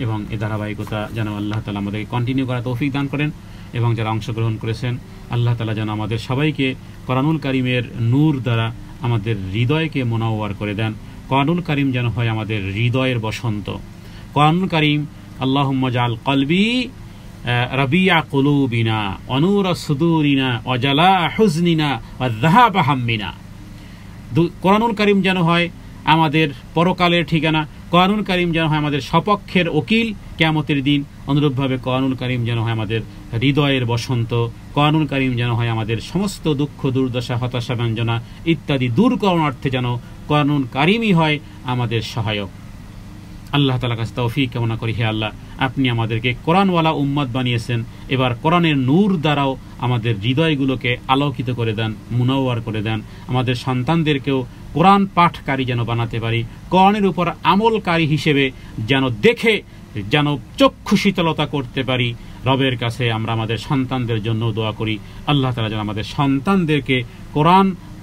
এবং এই ধারাবাহিকতা যেন আল্লাহ তাআলা আমাদেরকে কন্টিনিউ করার তৌফিক দান করেন এবং যারা অংশগ্রহণ করেছেন আল্লাহ তাআলা যেন আমাদের সবাইকে কোরআনুল কারীমের নূর দ্বারা আমাদের হৃদয়কে মুনাওয়ার করে দেন। কোরআনুল কারীম যেন হয় আমাদের হৃদয়ের বসন্ত। কোরআনুল কারীম আল্লাহুম্মা জাআল কলবি রাবিয়া কুলুবিনা ওয়া নূরা সুদুরিনা ওয়া জালা হুজনিনা ওয়া যাহাবা হাম্মিনা। কোরআনুল কারীম যেন হয় আমাদের পরকালের ঠিকানা, কোরআনুল কারীম যেন হয় আমাদের সপক্ষের উকিল কিয়ামতের দিন। অনুরূপভাবে কোরআনুল কারীম যেন হয় আমাদের হৃদয়ের বসন্ত। কোরআনুল কারীম যেন হয় আমাদের সমস্ত দুঃখ, দুর্দশা, হতাশা, ব্যঞ্জনা ইত্যাদি দূর করণার্থে যেন কোরআনুল কারীমই হয় আমাদের সহায়ক। আল্লাহ তাআলার কাছে তৌফিক কামনা করি। হে আল্লাহ, আপনি আমাদেরকে কোরআনওয়ালা উম্মত বানিয়েছেন, এবার কোরআনের নূর দ্বারাও আমাদের হৃদয়গুলোকে আলোকিত করে দেন, মুনাওয়ার করে দেন। আমাদের সন্তানদেরকেও কোরআন পাঠকারী যেন বানাতে পারি, কোরআনের উপর আমলকারী হিসেবে যেন দেখে যেন চক্ষু শীতলতা করতে পারি। রবের কাছে আমরা আমাদের সন্তানদের জন্য দোয়া করি, আল্লাহ তাআলা যেন আমাদের সন্তানদেরকে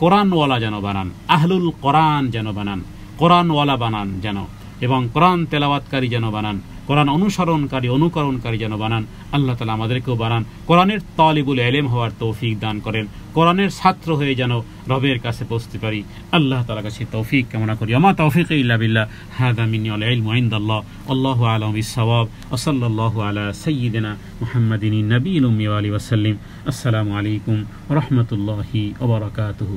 কোরআনওয়ালা যেন বানান, আহলুল কোরআন যেন বানান, কোরআনওয়ালা বানান যেন, এবং কোরআন তেলাওয়াতকারী যেন বানান, কোরআন অনুসরণকারী অনুকরণকারী যেন বানান। আল্লাহ তাআলা আমাদেরকেও বানান, কোরআনের তালিবুল ইলম হওয়ার তৌফিক দান করেন, কোরআনের ছাত্র হয়ে যেন রবের কাছে পৌঁছতে পারি। আল্লাহ তাআলার কাছে তৌফিক কামনা করি। আমা তৌফিক ইল্লা বিল্লাহ, হাদা মিন্নি ওয়াল ইলমু ইনদাল্লাহ, আল্লাহু আ'লামু বিস-সাওয়াব, ওয়া সাল্লাল্লাহু আলা সাইয়্যিদিনা মুহাম্মাদিন নবিয়্যিল উম্মি ওয়া আলিহি ওয়া সাল্লাম। আসসালামু আলাইকুম ওয়া রাহমাতুল্লাহি ওয়া বারাকাতুহু।